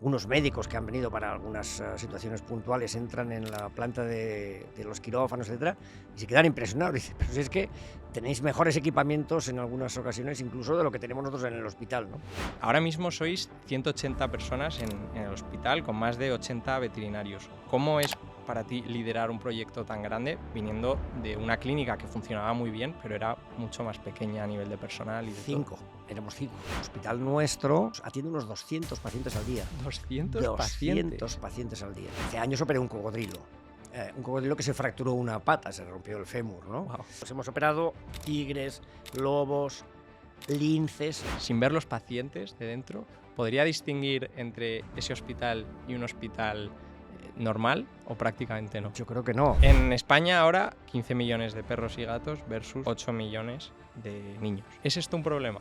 algunos médicos que han venido para algunas situaciones puntuales entran en la planta de los quirófanos, etcétera, y se quedan impresionados. Dicen, pero si es que tenéis mejores equipamientos en algunas ocasiones incluso de lo que tenemos nosotros en el hospital, ¿no? Ahora mismo sois 180 personas en el hospital con más de 80 veterinarios. ¿Cómo es para ti liderar un proyecto tan grande viniendo de una clínica que funcionaba muy bien, pero era mucho más pequeña a nivel de personal y de todo? Éramos 5. El hospital nuestro atiende unos 200 pacientes al día. 200 pacientes. 200 pacientes al día. Hace años operé un cocodrilo. Un cocodrilo que se fracturó una pata, se rompió el fémur, ¿no? Wow. Pues hemos operado tigres, lobos, linces. Sin ver los pacientes de dentro, ¿podría distinguir entre ese hospital y un hospital normal o prácticamente no? Yo creo que no. En España ahora 15 millones de perros y gatos versus 8 millones de niños. ¿Es esto un problema?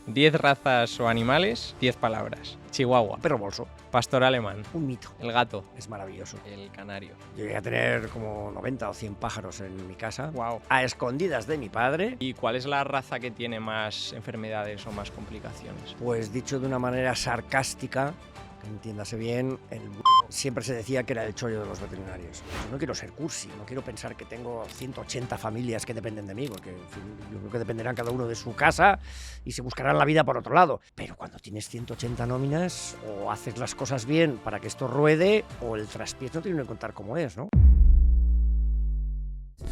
10 razas o animales, 10 palabras. Chihuahua, Perro bolso, pastor alemán, un mito. el gato, Es maravilloso. el canario. Yo llegué a tener como 90 o 100 pájaros en mi casa, Wow. a escondidas de mi padre. ¿Y cuál es la raza que tiene más enfermedades o más complicaciones? Pues dicho de una manera sarcástica, que entiéndase bien, siempre se decía que era el chollo de los veterinarios. Yo no quiero ser cursi, no quiero pensar que tengo 180 familias que dependen de mí, porque en fin, yo creo que dependerán cada uno de su casa y se buscarán la vida por otro lado. Pero cuando tienes 180 nóminas, o haces las cosas bien para que esto ruede, o el traspiés no tiene que contar cómo es, ¿no?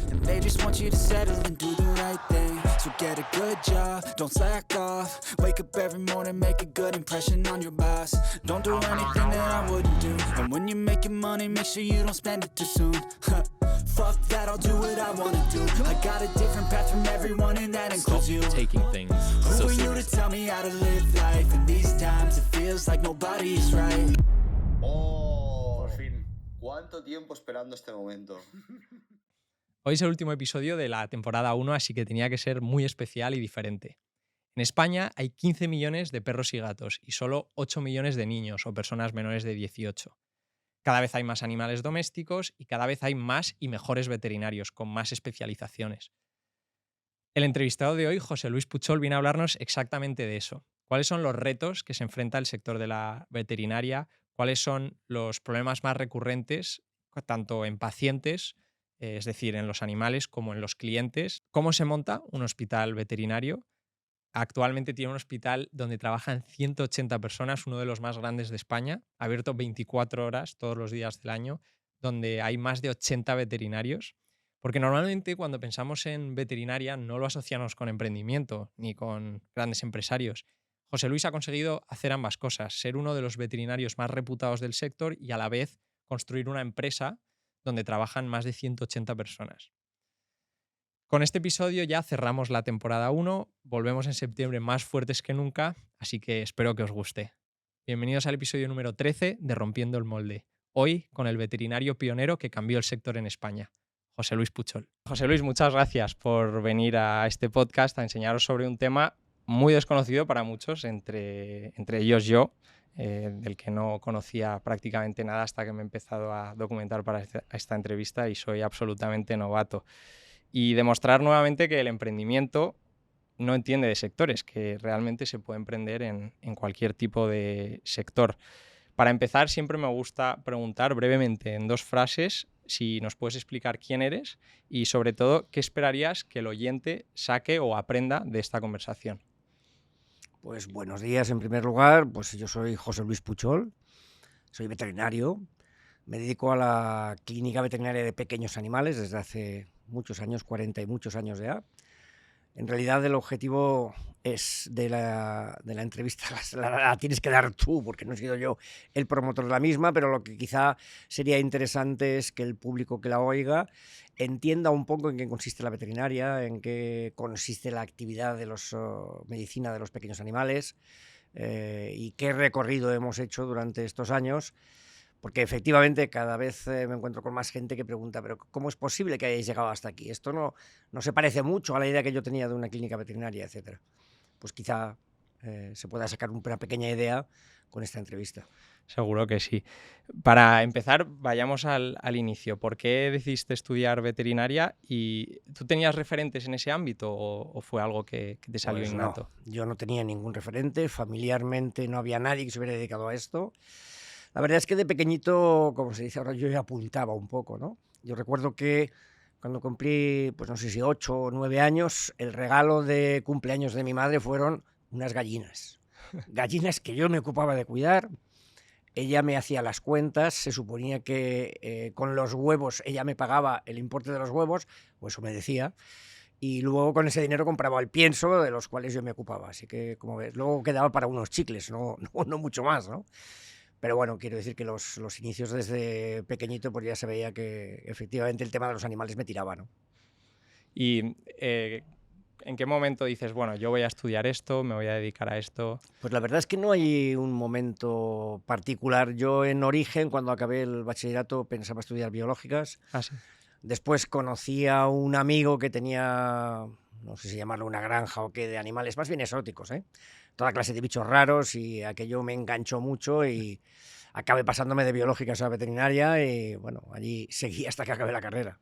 And they just want you to settle and do the right thing. So get a good job, don't slack off. Wake up every morning, make a good impression on your boss. Don't do anything that I wouldn't do. And when you're making money, make sure you don't spend it too soon. Fuck that, I'll do what I wanna do. I got a different path from everyone and that includes you. Taking things Who so are you to seriously. tell me how to live life? In these times it feels like nobody's right. ¡Oh! Por fin. ¿Cuánto tiempo esperando este momento? Hoy es el último episodio de la temporada 1, así que tenía que ser muy especial y diferente. En España hay 15 millones de perros y gatos y solo 8 millones de niños o personas menores de 18. Cada vez hay más animales domésticos y cada vez hay más y mejores veterinarios con más especializaciones. El entrevistado de hoy, José Luis Puchol, viene a hablarnos exactamente de eso. ¿Cuáles son los retos que se enfrenta el sector de la veterinaria? ¿Cuáles son los problemas más recurrentes, tanto en pacientes, es decir, en los animales, como en los clientes? ¿Cómo se monta un hospital veterinario? Actualmente tiene un hospital donde trabajan 180 personas, uno de los más grandes de España, abierto 24 horas todos los días del año, donde hay más de 80 veterinarios. Porque normalmente cuando pensamos en veterinaria no lo asociamos con emprendimiento ni con grandes empresarios. José Luis ha conseguido hacer ambas cosas, ser uno de los veterinarios más reputados del sector y a la vez construir una empresa donde trabajan más de 180 personas. Con este episodio ya cerramos la temporada 1, volvemos en septiembre más fuertes que nunca, así que espero que os guste. Bienvenidos al episodio número 13 de Rompiendo el Molde, hoy con el veterinario pionero que cambió el sector en España, José Luis Puchol. José Luis, muchas gracias por venir a este podcast a enseñaros sobre un tema muy desconocido para muchos, entre ellos yo, del que no conocía prácticamente nada hasta que me he empezado a documentar para esta entrevista y soy absolutamente novato. Y demostrar nuevamente que el emprendimiento no entiende de sectores, que realmente se puede emprender en cualquier tipo de sector. Para empezar, siempre me gusta preguntar brevemente en 2 frases si nos puedes explicar quién eres y, sobre todo, qué esperarías que el oyente saque o aprenda de esta conversación. Pues buenos días en primer lugar, pues yo soy José Luis Puchol, soy veterinario, me dedico a la clínica veterinaria de pequeños animales desde hace muchos años, 40 y muchos años ya. En realidad el objetivo es de la entrevista, la tienes que dar tú, porque no he sido yo el promotor de la misma, pero lo que quizá sería interesante es que el público que la oiga entienda un poco en qué consiste la veterinaria, en qué consiste la actividad de medicina de los pequeños animales y qué recorrido hemos hecho durante estos años. Porque efectivamente cada vez me encuentro con más gente que pregunta, pero ¿cómo es posible que hayáis llegado hasta aquí? Esto no se parece mucho a la idea que yo tenía de una clínica veterinaria, etcétera. Pues quizá se pueda sacar una pequeña idea con esta entrevista. Seguro que sí. Para empezar, vayamos al inicio. ¿Por qué decidiste estudiar veterinaria? ¿Y tú tenías referentes en ese ámbito o fue algo que te salió Pues innato? no, yo no tenía ningún referente, familiarmente no había nadie que se hubiera dedicado a esto. La verdad es que de pequeñito, como se dice ahora, yo ya apuntaba un poco, ¿no? Yo recuerdo que cuando cumplí, pues no sé si 8 o 9 años, el regalo de cumpleaños de mi madre fueron unas gallinas. Gallinas que yo me ocupaba de cuidar. Ella me hacía las cuentas, se suponía que con los huevos ella me pagaba el importe de los huevos, o eso me decía, y luego con ese dinero compraba el pienso de los cuales yo me ocupaba. Así que, como ves, luego quedaba para unos chicles, no mucho más, ¿no? Pero bueno, quiero decir que los inicios desde pequeñito pues ya se veía que efectivamente el tema de los animales me tiraba, ¿no? ¿Y en qué momento dices, bueno, yo voy a estudiar esto, me voy a dedicar a esto? Pues la verdad es que no hay un momento particular. Yo en origen, cuando acabé el bachillerato, pensaba estudiar biológicas. Ah, sí. Después conocí a un amigo que tenía, no sé si llamarlo una granja o qué, de animales más bien exóticos, ¿eh? Toda clase de bichos raros, y aquello me enganchó mucho y acabé pasándome de biológicas a veterinaria y bueno, allí seguí hasta que acabé la carrera.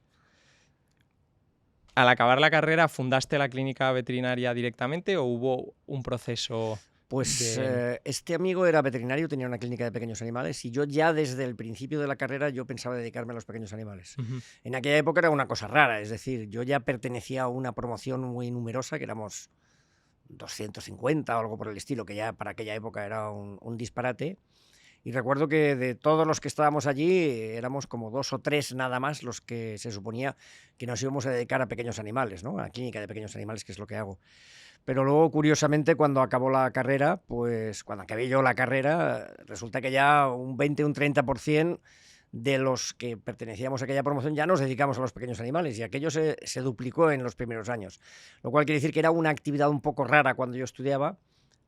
¿Al acabar la carrera fundaste la clínica veterinaria directamente o hubo un proceso Pues de...? este amigo era veterinario, tenía una clínica de pequeños animales y yo ya desde el principio de la carrera yo pensaba dedicarme a los pequeños animales. Ujú. En aquella época era una cosa rara, es decir, yo ya pertenecía a una promoción muy numerosa, que éramos 250 o algo por el estilo, que ya para aquella época era un disparate. Y recuerdo que de todos los que estábamos allí éramos como 2 o 3 nada más los que se suponía que nos íbamos a dedicar a pequeños animales, ¿no? A la clínica de pequeños animales, que es lo que hago. Pero luego, curiosamente, cuando acabó la carrera, pues cuando acabé yo la carrera, resulta que ya un 20 o un 30% de los que pertenecíamos a aquella promoción ya nos dedicamos a los pequeños animales, y aquello se duplicó en los primeros años. Lo cual quiere decir que era una actividad un poco rara cuando yo estudiaba,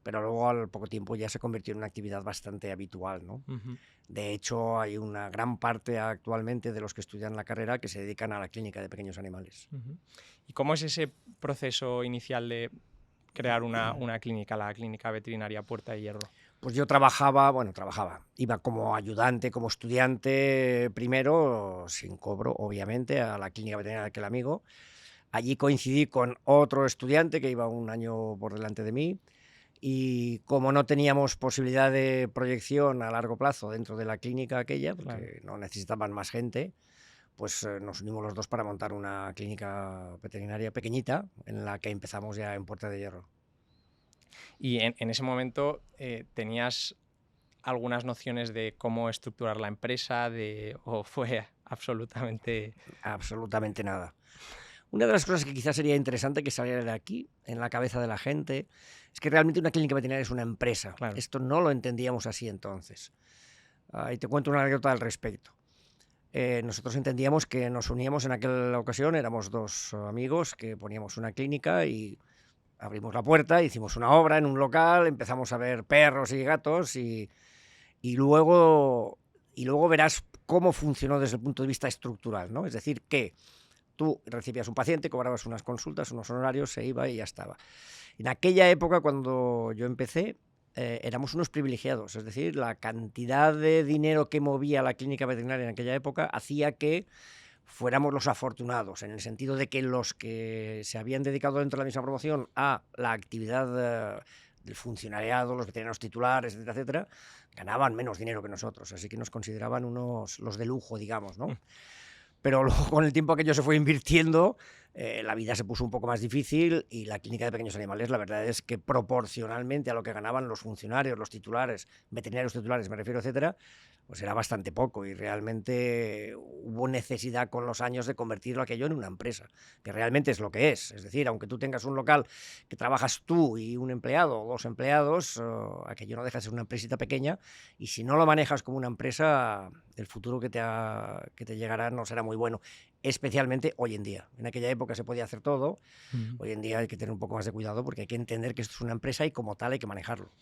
pero luego al poco tiempo ya se convirtió en una actividad bastante habitual, ¿no? Ujú. De hecho, hay una gran parte actualmente de los que estudian la carrera que se dedican a la clínica de pequeños animales. Ujú. ¿Y cómo es ese proceso inicial de crear una clínica, la clínica veterinaria Puerta de Hierro? Pues yo trabajaba, iba como ayudante, como estudiante primero, sin cobro, obviamente, a la clínica veterinaria de aquel amigo. Allí coincidí con otro estudiante que iba un año por delante de mí, y como no teníamos posibilidad de proyección a largo plazo dentro de la clínica aquella, porque Claro. no necesitaban más gente, pues nos unimos los dos para montar una clínica veterinaria pequeñita en la que empezamos ya en Puerta de Hierro. Y en ese momento tenías algunas nociones de cómo estructurar la empresa, o fue absolutamente... Absolutamente nada. Una de las cosas que quizás sería interesante que saliera de aquí, en la cabeza de la gente, es que realmente una clínica veterinaria es una empresa. Claro. Esto no lo entendíamos así entonces. Y te cuento una anécdota al respecto. Nosotros entendíamos que nos uníamos en aquella ocasión, éramos dos amigos que poníamos una clínica y abrimos la puerta, hicimos una obra en un local, empezamos a ver perros y gatos y luego verás cómo funcionó desde el punto de vista estructural, ¿no? Es decir, que tú recibías un paciente, cobrabas unas consultas, unos honorarios, se iba y ya estaba. En aquella época, cuando yo empecé, éramos unos privilegiados, es decir, la cantidad de dinero que movía la clínica veterinaria en aquella época hacía que fuéramos los afortunados, en el sentido de que los que se habían dedicado dentro de la misma promoción a la actividad del funcionariado, los veterinarios titulares, etcétera, etcétera, ganaban menos dinero que nosotros, así que nos consideraban los de lujo, digamos, ¿no? Pero luego, con el tiempo aquello se fue invirtiendo, la vida se puso un poco más difícil y la clínica de pequeños animales, la verdad es que proporcionalmente a lo que ganaban los funcionarios, los titulares, veterinarios titulares, me refiero, etcétera, pues era bastante poco, y realmente hubo necesidad con los años de convertirlo aquello en una empresa, que realmente es lo que es. Es decir, aunque tú tengas un local que trabajas tú y un empleado o dos empleados, aquello no deja de ser una empresita pequeña, y si no lo manejas como una empresa, el futuro que te llegará no será muy bueno, especialmente hoy en día. En aquella época se podía hacer todo, hoy en día hay que tener un poco más de cuidado porque hay que entender que esto es una empresa y como tal hay que manejarlo.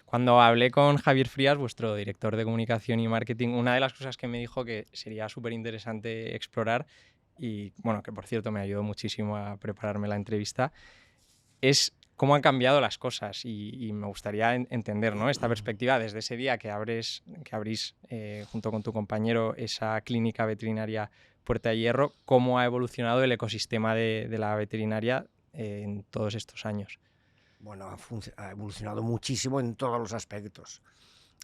Cuando hablé con Javier Frías, vuestro director de comunicación y marketing, una de las cosas que me dijo que sería súper interesante explorar, y bueno, que por cierto me ayudó muchísimo a prepararme la entrevista, es cómo han cambiado las cosas y me gustaría entender, ¿no?, esta perspectiva desde ese día que abrís junto con tu compañero esa clínica veterinaria Puerta de Hierro, cómo ha evolucionado el ecosistema de la veterinaria en todos estos años. Bueno, ha evolucionado muchísimo en todos los aspectos.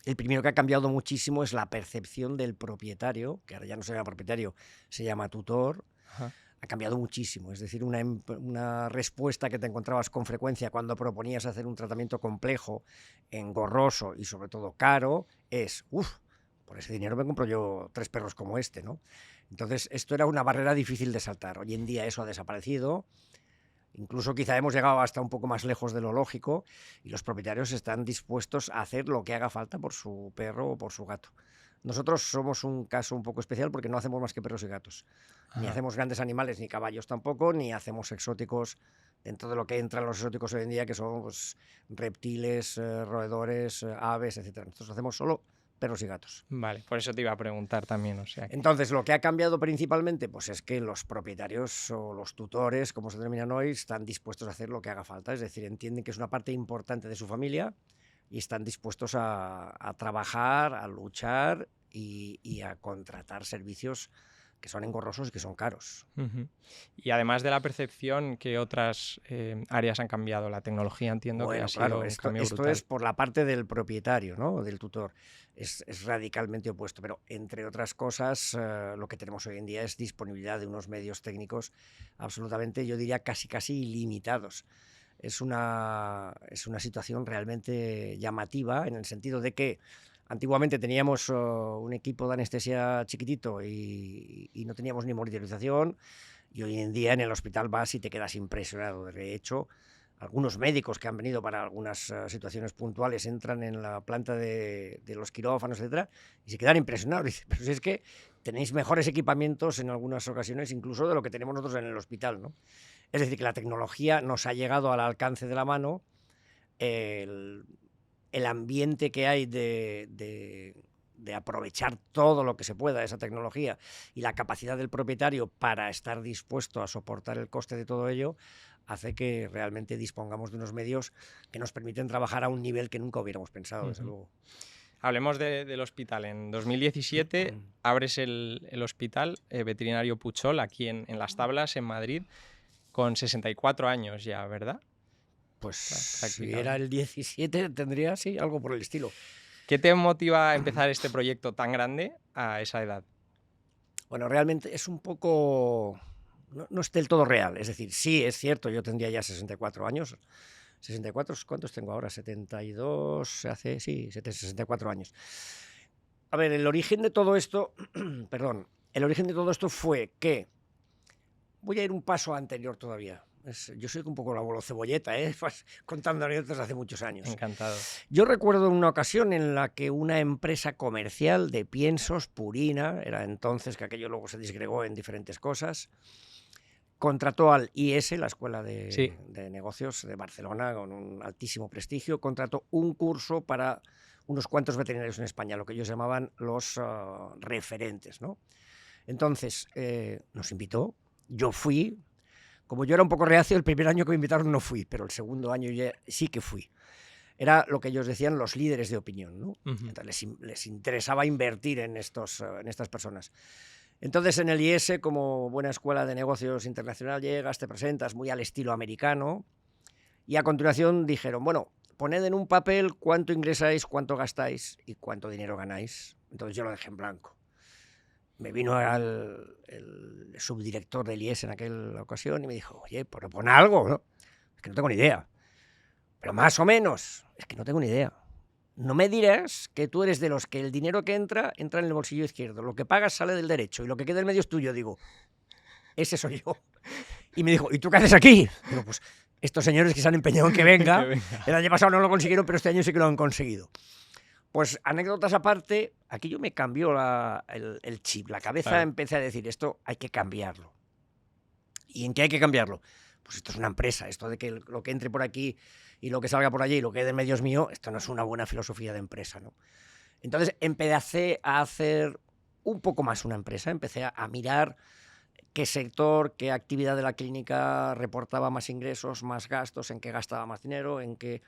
El primero que ha cambiado muchísimo es la percepción del propietario, que ahora ya no se llama propietario, se llama tutor. Ajá. Ha cambiado muchísimo. Es decir, una respuesta que te encontrabas con frecuencia cuando proponías hacer un tratamiento complejo, engorroso y sobre todo caro, es, por ese dinero me compro yo 3 perros como este, ¿no? Entonces, esto era una barrera difícil de saltar. Hoy en día eso ha desaparecido. Incluso quizá hemos llegado hasta un poco más lejos de lo lógico y los propietarios están dispuestos a hacer lo que haga falta por su perro o por su gato. Nosotros somos un caso un poco especial porque no hacemos más que perros y gatos. Ni Ajá. hacemos grandes animales, ni caballos tampoco, ni hacemos exóticos dentro de lo que entran los exóticos hoy en día, que son pues, reptiles, roedores, aves, etc. Nosotros hacemos solo perros y gatos. Vale, por eso te iba a preguntar también, o sea, Entonces, lo que ha cambiado principalmente pues es que los propietarios o los tutores, como se denominan hoy, están dispuestos a hacer lo que haga falta. Es decir, entienden que es una parte importante de su familia y están dispuestos a trabajar, a luchar y a contratar servicios que son engorrosos y que son caros. Ujú. Y además de la percepción, ¿qué otras áreas han cambiado? La tecnología entiendo que Bueno, ha sido claro, un esto cambio brutal. es por la parte del propietario, ¿no? Del tutor. Es radicalmente opuesto, pero entre otras cosas, lo que tenemos hoy en día es disponibilidad de unos medios técnicos absolutamente, yo diría, casi ilimitados. Es una situación realmente llamativa en el sentido de que antiguamente teníamos un equipo de anestesia chiquitito y no teníamos ni monitorización, y hoy en día en el hospital vas y te quedas impresionado. De hecho, algunos médicos que han venido para algunas situaciones puntuales entran en la planta de los quirófanos, etcétera, y se quedan impresionados. Dicen, pero si es que tenéis mejores equipamientos en algunas ocasiones incluso de lo que tenemos nosotros en el hospital, ¿no? Es decir, que la tecnología nos ha llegado al alcance de la mano. El ambiente que hay de aprovechar todo lo que se pueda de esa tecnología y la capacidad del propietario para estar dispuesto a soportar el coste de todo ello hace que realmente dispongamos de unos medios que nos permiten trabajar a un nivel que nunca hubiéramos pensado, desde luego. Hablemos del hospital. En 2017 abres el hospital veterinario Puchol aquí en Las Tablas, en Madrid, con 64 años ya, ¿verdad? Pues si era el 17 tendría, sí, algo por el estilo. ¿Qué te motiva a empezar este proyecto tan grande a esa edad? Bueno, realmente es un poco... No es del todo real. Es decir, sí, es cierto, yo tendría ya 64 años. 64, ¿cuántos tengo ahora? 72, hace, sí, 64 años. A ver, el origen de todo esto, perdón, el origen de todo esto fue que, voy a ir un paso anterior todavía. Yo soy un poco la abuelo cebolleta, contando anécdotas hace muchos años. Encantado. Yo recuerdo una ocasión en la que una empresa comercial de piensos, Purina, era entonces, que aquello luego se disgregó en diferentes cosas, contrató al IES, la Escuela de Negocios de Barcelona, con un altísimo prestigio, contrató un curso para unos cuantos veterinarios en España, lo que ellos llamaban los referentes, ¿no? Entonces, nos invitó, yo fui. Como yo era un poco reacio, el primer año que me invitaron no fui, pero el segundo año ya sí que fui. Era lo que ellos decían los líderes de opinión, ¿no? Entonces les interesaba invertir en estas personas. Entonces en el IES, como buena escuela de negocios internacional, llegas, te presentas muy al estilo americano y a continuación dijeron, bueno, poned en un papel cuánto ingresáis, cuánto gastáis y cuánto dinero ganáis. Entonces yo lo dejé en blanco. Me vino el subdirector del IES en aquella ocasión y me dijo, oye, propon algo, ¿no? Es que no tengo ni idea. Pero más o menos, es que no tengo ni idea. No me dirás que tú eres de los que el dinero que entra en el bolsillo izquierdo, lo que pagas sale del derecho y lo que queda en medio es tuyo. Digo, ese soy yo. Y me dijo, ¿y tú qué haces aquí? Digo, pues estos señores que se han empeñado en que venga, el año pasado no lo consiguieron, pero este año sí que lo han conseguido. Pues anécdotas aparte, aquí yo me cambió el chip, la cabeza, claro. Empecé a decir, esto hay que cambiarlo. ¿Y en qué hay que cambiarlo? Pues esto es una empresa, esto de que lo que entre por aquí y lo que salga por allí y lo que quede en medio es mío, esto no es una buena filosofía de empresa, ¿no? Entonces empecé a hacer un poco más una empresa, empecé a mirar qué sector, qué actividad de la clínica reportaba más ingresos, más gastos, en qué gastaba más dinero, en qué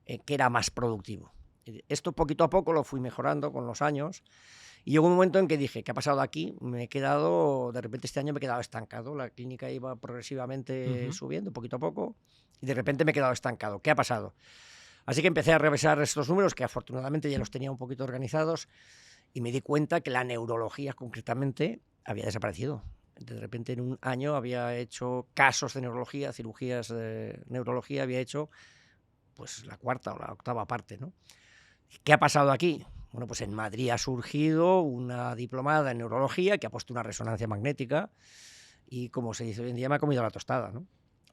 era más productivo. Esto poquito a poco lo fui mejorando con los años y llegó un momento en que dije, ¿qué ha pasado aquí? De repente este año me he quedado estancado, la clínica iba progresivamente subiendo poquito a poco y de repente me he quedado estancado. ¿Qué ha pasado? Así que empecé a revisar estos números, que afortunadamente ya los tenía un poquito organizados, y me di cuenta que la neurología concretamente había desaparecido. De repente en un año había hecho casos de neurología, cirugías de neurología, había hecho pues la cuarta o la octava parte, ¿no? ¿Qué ha pasado aquí? Bueno, pues en Madrid ha surgido una diplomada en neurología que ha puesto una resonancia magnética y, como se dice hoy en día, me ha comido la tostada, ¿no?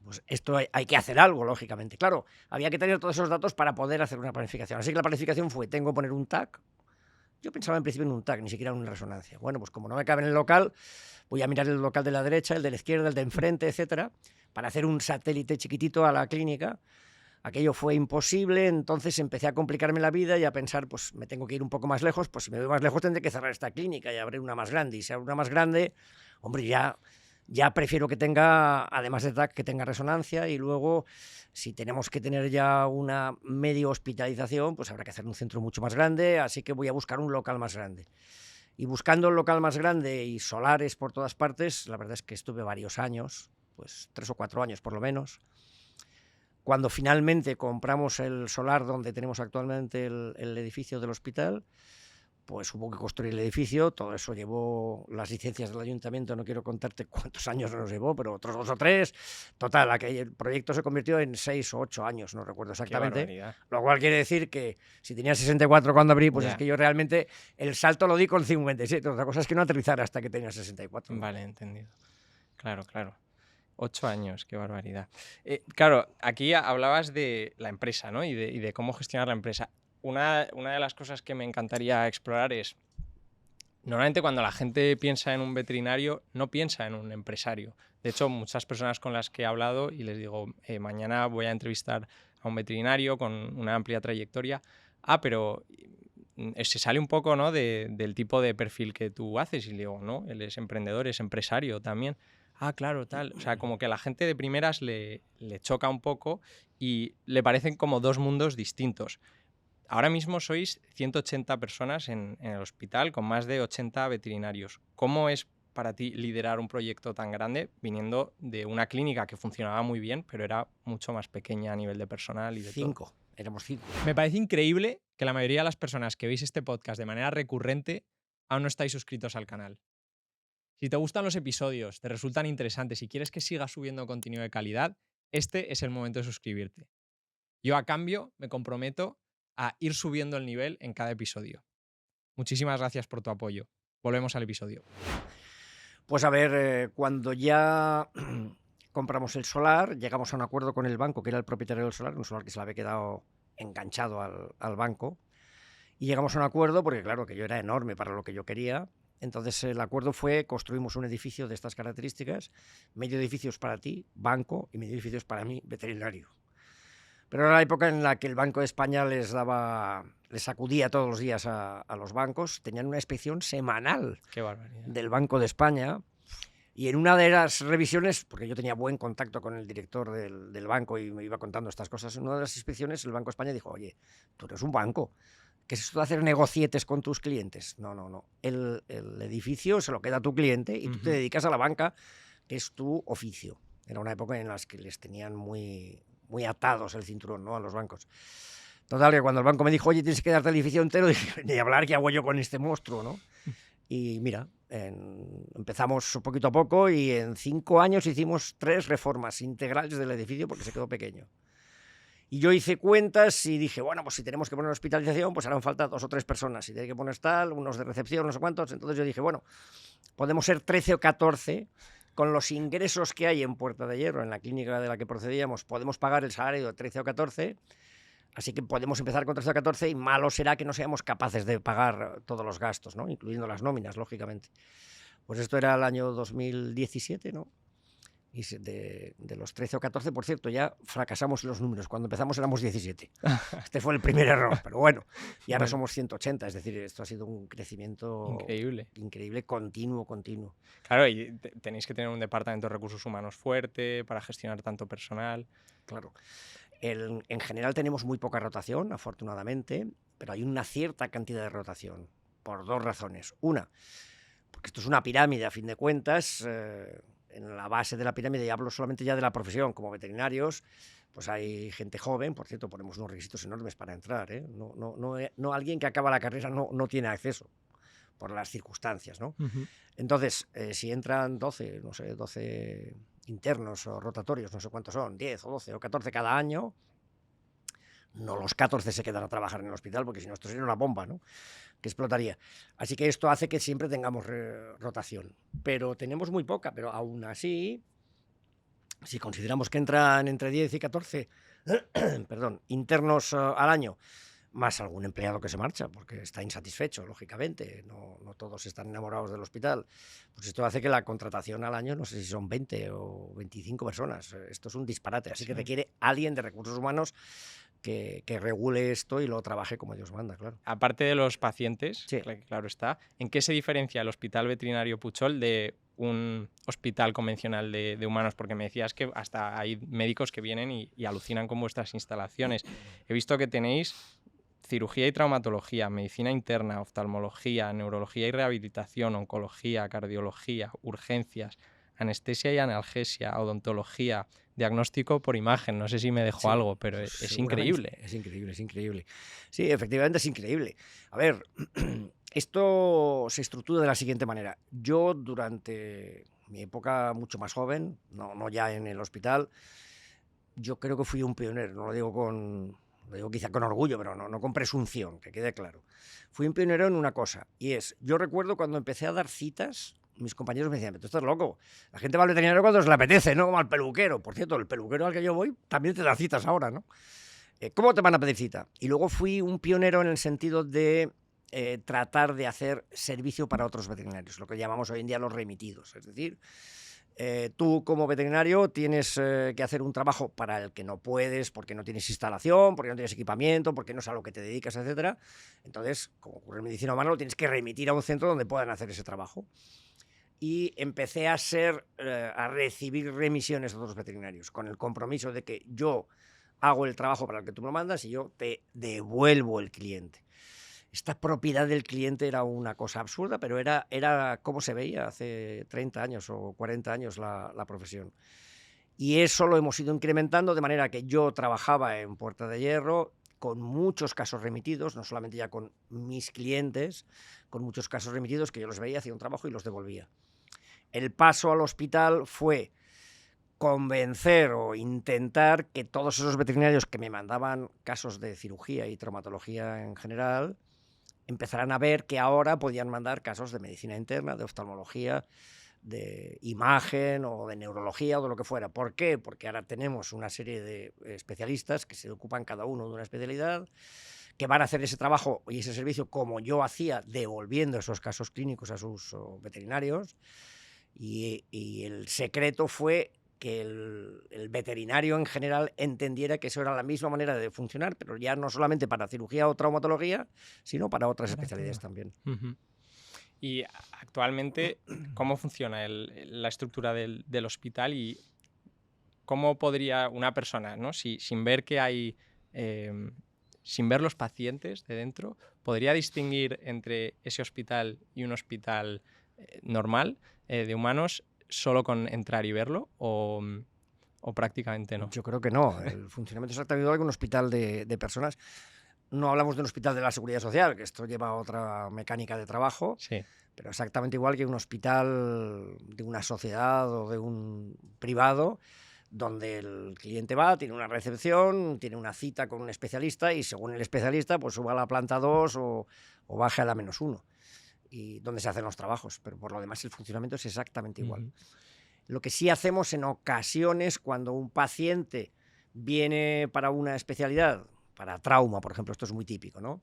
Pues esto hay que hacer algo, lógicamente. Claro, había que tener todos esos datos para poder hacer una planificación. Así que la planificación fue, tengo que poner un TAC. Yo pensaba en principio en un TAC, ni siquiera en una resonancia. Bueno, pues como no me cabe en el local, voy a mirar el local de la derecha, el de la izquierda, el de enfrente, etcétera, para hacer un satélite chiquitito a la clínica. Aquello fue imposible, entonces empecé a complicarme la vida y a pensar, pues me tengo que ir un poco más lejos, pues si me voy más lejos tendré que cerrar esta clínica y abrir una más grande. Y si abro una más grande, hombre, ya prefiero que tenga, además de TAC, que tenga resonancia, y luego, si tenemos que tener ya una medio hospitalización, pues habrá que hacer un centro mucho más grande, así que voy a buscar un local más grande. Y buscando un local más grande y solares por todas partes, la verdad es que estuve varios años, pues 3 o 4 años por lo menos. Cuando finalmente compramos el solar donde tenemos actualmente el edificio del hospital, pues hubo que construir el edificio, todo eso llevó las licencias del ayuntamiento, no quiero contarte cuántos años nos llevó, pero otros 2 o 3, total, aquel proyecto se convirtió en 6 o 8 años, no recuerdo exactamente, lo cual quiere decir que si tenía 64 cuando abrí, pues es que yo realmente el salto lo di con 57, otra cosa es que no aterrizara hasta que tenía 64. Vale, entendido. Claro. 8 años, qué barbaridad. Claro, aquí hablabas de la empresa, ¿no? Y de cómo gestionar la empresa. Una de las cosas que me encantaría explorar es, normalmente cuando la gente piensa en un veterinario, no piensa en un empresario. De hecho, muchas personas con las que he hablado y les digo, mañana voy a entrevistar a un veterinario con una amplia trayectoria. Pero se sale un poco, ¿no?, del tipo de perfil que tú haces. Y le digo, no, él es emprendedor, es empresario también. Claro, tal. O sea, como que a la gente de primeras le choca un poco y le parecen como 2 mundos distintos. Ahora mismo sois 180 personas en el hospital, con más de 80 veterinarios. ¿Cómo es para ti liderar un proyecto tan grande viniendo de una clínica que funcionaba muy bien, pero era mucho más pequeña a nivel de personal y de todo? Éramos 5. Me parece increíble que la mayoría de las personas que veis este podcast de manera recurrente aún no estáis suscritos al canal. Si te gustan los episodios, te resultan interesantes y quieres que siga subiendo contenido de calidad, este es el momento de suscribirte. Yo, a cambio, me comprometo a ir subiendo el nivel en cada episodio. Muchísimas gracias por tu apoyo. Volvemos al episodio. Pues a ver, cuando ya compramos el solar, llegamos a un acuerdo con el banco, que era el propietario del solar, un solar que se le había quedado enganchado al banco, y llegamos a un acuerdo porque, claro, que yo era enorme para lo que yo quería. Entonces el acuerdo fue, construimos un edificio de estas características, medio edificio es para ti, banco, y medio edificio es para mí, veterinario. Pero era la época en la que el Banco de España les sacudía todos los días a los bancos, tenían una inspección semanal del Banco de España, y en una de las revisiones, porque yo tenía buen contacto con el director del banco y me iba contando estas cosas, en una de las inspecciones el Banco de España dijo, oye, tú eres un banco, ¿qué es esto de hacer negocietes con tus clientes? No. El edificio se lo queda a tu cliente y tú te dedicas a la banca, que es tu oficio. Era una época en la que les tenían muy atados el cinturón, ¿no?, a los bancos. Total, que cuando el banco me dijo, oye, tienes que darte el edificio entero, dije, ni hablar, ¿qué hago yo con este monstruo, no? Y mira, empezamos poquito a poco y en 5 años hicimos 3 reformas integrales del edificio porque se quedó pequeño. Y yo hice cuentas y dije, bueno, pues si tenemos que poner hospitalización, pues harán falta 2 o 3 personas. Si tiene que poner tal, unos de recepción, no sé cuántos. Entonces yo dije, bueno, podemos ser 13 o 14. Con los ingresos que hay en Puerta de Hierro, en la clínica de la que procedíamos, podemos pagar el salario de 13 o 14. Así que podemos empezar con 13 o 14 y malo será que no seamos capaces de pagar todos los gastos, ¿no?, incluyendo las nóminas, lógicamente. Pues esto era el año 2017, ¿no? Y de los 13 o 14, por cierto, ya fracasamos en los números. Cuando empezamos éramos 17. Este fue el primer error, pero bueno. Y ahora somos 180, es decir, esto ha sido un crecimiento increíble, continuo. Claro, y tenéis que tener un departamento de recursos humanos fuerte para gestionar tanto personal. Claro. En general tenemos muy poca rotación, afortunadamente, pero hay una cierta cantidad de rotación, por 2 razones. Una, porque esto es una pirámide, a fin de cuentas. En la base de la pirámide, y hablo solamente ya de la profesión, como veterinarios, pues hay gente joven, por cierto, ponemos unos requisitos enormes para entrar, ¿eh? No alguien que acaba la carrera no tiene acceso, por las circunstancias, ¿no? Entonces, si entran 12 internos o rotatorios, no sé cuántos son, 10 o 12 o 14 cada año, no los 14 se quedan a trabajar en el hospital, porque si no, esto sería una bomba, ¿no?, que explotaría. Así que esto hace que siempre tengamos rotación. Pero tenemos muy poca, pero aún así, si consideramos que entran entre 10 y 14 internos al año, más algún empleado que se marcha porque está insatisfecho, lógicamente, no todos están enamorados del hospital, pues esto hace que la contratación al año, no sé si son 20 o 25 personas, esto es un disparate, así que requiere alguien de recursos humanos que regule esto y lo trabaje como Dios manda, claro. Aparte de los pacientes, sí, claro está, ¿en qué se diferencia el Hospital Veterinario Puchol de un hospital convencional de humanos? Porque me decías que hasta hay médicos que vienen y alucinan con vuestras instalaciones. He visto que tenéis cirugía y traumatología, medicina interna, oftalmología, neurología y rehabilitación, oncología, cardiología, urgencias, anestesia y analgesia, odontología, diagnóstico por imagen. No sé si me dejo algo, pero es increíble. Es increíble. Sí, efectivamente es increíble. A ver, esto se estructura de la siguiente manera. Yo, durante mi época mucho más joven, no ya en el hospital, yo creo que fui un pionero, lo digo quizá con orgullo, pero no con presunción, que quede claro. Fui un pionero en una cosa, y yo recuerdo cuando empecé a dar citas, mis compañeros me decían, tú estás loco, la gente va al veterinario cuando se le apetece, no como al peluquero. Por cierto, el peluquero al que yo voy también te da citas ahora, ¿no? ¿Cómo te van a pedir cita? Y luego fui un pionero en el sentido de tratar de hacer servicio para otros veterinarios, lo que llamamos hoy en día los remitidos, es decir, tú como veterinario tienes que hacer un trabajo para el que no puedes, porque no tienes instalación, porque no tienes equipamiento, porque no es a lo que te dedicas, etcétera. Entonces, como ocurre en medicina humana, lo tienes que remitir a un centro donde puedan hacer ese trabajo. Y empecé a recibir remisiones de otros veterinarios, con el compromiso de que yo hago el trabajo para el que tú me lo mandas y yo te devuelvo el cliente. Esta propiedad del cliente era una cosa absurda, pero era como se veía hace 30 años o 40 años la profesión. Y eso lo hemos ido incrementando, de manera que yo trabajaba en Puerta de Hierro con muchos casos remitidos, no solamente ya con mis clientes, con muchos casos remitidos que yo los veía, hacía un trabajo y los devolvía. El paso al hospital fue convencer o intentar que todos esos veterinarios que me mandaban casos de cirugía y traumatología en general empezaran a ver que ahora podían mandar casos de medicina interna, de oftalmología, de imagen o de neurología o de lo que fuera. ¿Por qué? Porque ahora tenemos una serie de especialistas que se ocupan cada uno de una especialidad, que van a hacer ese trabajo y ese servicio como yo hacía, devolviendo esos casos clínicos a sus veterinarios. Y el secreto fue que el veterinario en general entendiera que eso era la misma manera de funcionar, pero ya no solamente para cirugía o traumatología, sino para otras especialidades también. Y actualmente, ¿cómo funciona la estructura del hospital y cómo podría una persona, ¿no? sin ver que hay, sin ver los pacientes de dentro, podría distinguir entre ese hospital y un hospital normal de humanos solo con entrar y verlo o prácticamente no? Yo creo que no. El funcionamiento es exactamente igual que un hospital de personas. No hablamos de un hospital de la Seguridad Social, que esto lleva a otra mecánica de trabajo, sí, pero exactamente igual que un hospital de una sociedad o de un privado, donde el cliente va, tiene una recepción, tiene una cita con un especialista y según el especialista pues suba a la planta 2 o baje a la -1, y donde se hacen los trabajos, pero por lo demás el funcionamiento es exactamente igual. Lo que sí hacemos en ocasiones, cuando un paciente viene para una especialidad, para trauma, por ejemplo, esto es muy típico, ¿no?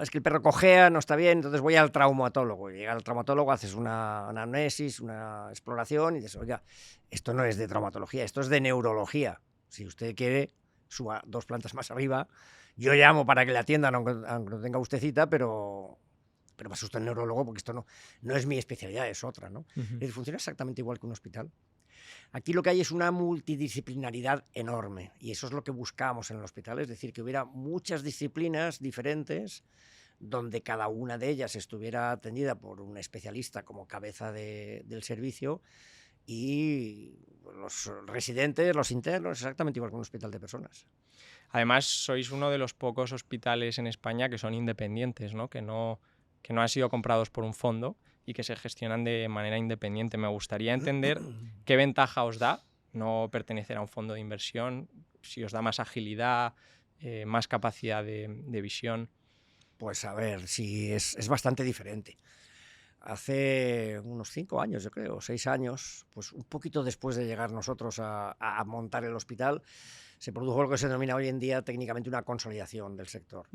Es que el perro cojea, no está bien, entonces voy al traumatólogo. Llega al traumatólogo, haces una anamnesis, una exploración y dices, oiga, esto no es de traumatología, esto es de neurología. Si usted quiere, suba 2 plantas más arriba. Yo llamo para que le atiendan, aunque no tenga usted cita, pero pasa usted al neurólogo porque esto no es mi especialidad, es otra, ¿no? Funciona exactamente igual que un hospital. Aquí lo que hay es una multidisciplinaridad enorme y eso es lo que buscamos en el hospital, es decir, que hubiera muchas disciplinas diferentes donde cada una de ellas estuviera atendida por un especialista como cabeza del servicio y los residentes, los internos, exactamente igual que un hospital de personas. Además, sois uno de los pocos hospitales en España que son independientes, ¿no? Que no han sido comprados por un fondo y que se gestionan de manera independiente. Me gustaría entender qué ventaja os da no pertenecer a un fondo de inversión, si os da más agilidad, más capacidad de visión. Pues a ver, sí, es bastante diferente. Hace unos 5 años, yo creo, 6 años, pues un poquito después de llegar nosotros a montar el hospital, se produjo lo que se denomina hoy en día técnicamente una consolidación del sector.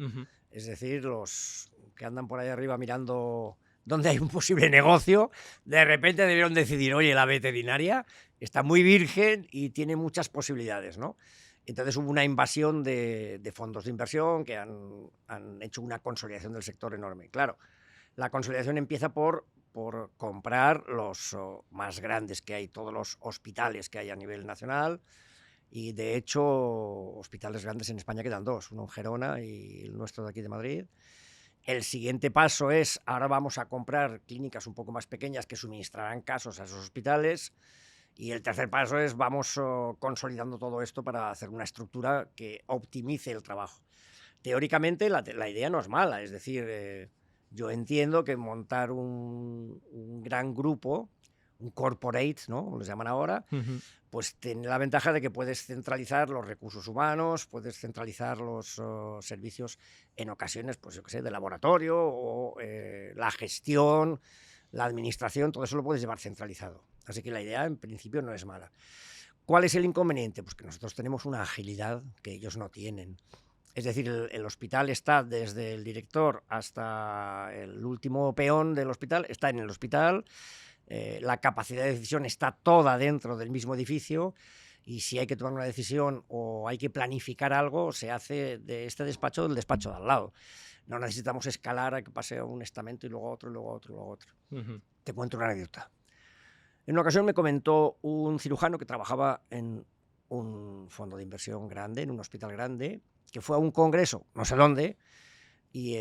Es decir, los que andan por ahí arriba mirando dónde hay un posible negocio, de repente debieron decidir, oye, la veterinaria está muy virgen y tiene muchas posibilidades, ¿no? Entonces hubo una invasión de fondos de inversión que han hecho una consolidación del sector enorme. Claro, la consolidación empieza por comprar los más grandes que hay, todos los hospitales que hay a nivel nacional, y de hecho hospitales grandes en España quedan 2, uno en Gerona y el nuestro de aquí de Madrid. El siguiente paso es, ahora vamos a comprar clínicas un poco más pequeñas que suministrarán casos a esos hospitales. Y el tercer paso es, vamos consolidando todo esto para hacer una estructura que optimice el trabajo. Teóricamente la idea no es mala, es decir, yo entiendo que montar un gran grupo, un corporate, ¿no?, como les llaman ahora, pues tiene la ventaja de que puedes centralizar los recursos humanos, puedes centralizar los servicios en ocasiones, pues yo qué sé, de laboratorio o la gestión, la administración, todo eso lo puedes llevar centralizado. Así que la idea en principio no es mala. ¿Cuál es el inconveniente? Pues que nosotros tenemos una agilidad que ellos no tienen. Es decir, el hospital está desde el director hasta el último peón del hospital, está en el hospital, la capacidad de decisión está toda dentro del mismo edificio y si hay que tomar una decisión o hay que planificar algo, se hace de este despacho del despacho de al lado. No necesitamos escalar a que pase a un estamento y luego a otro, y luego a otro, y luego a otro. Te cuento una anécdota. En una ocasión me comentó un cirujano que trabajaba en un fondo de inversión grande, en un hospital grande, que fue a un congreso, no sé dónde, y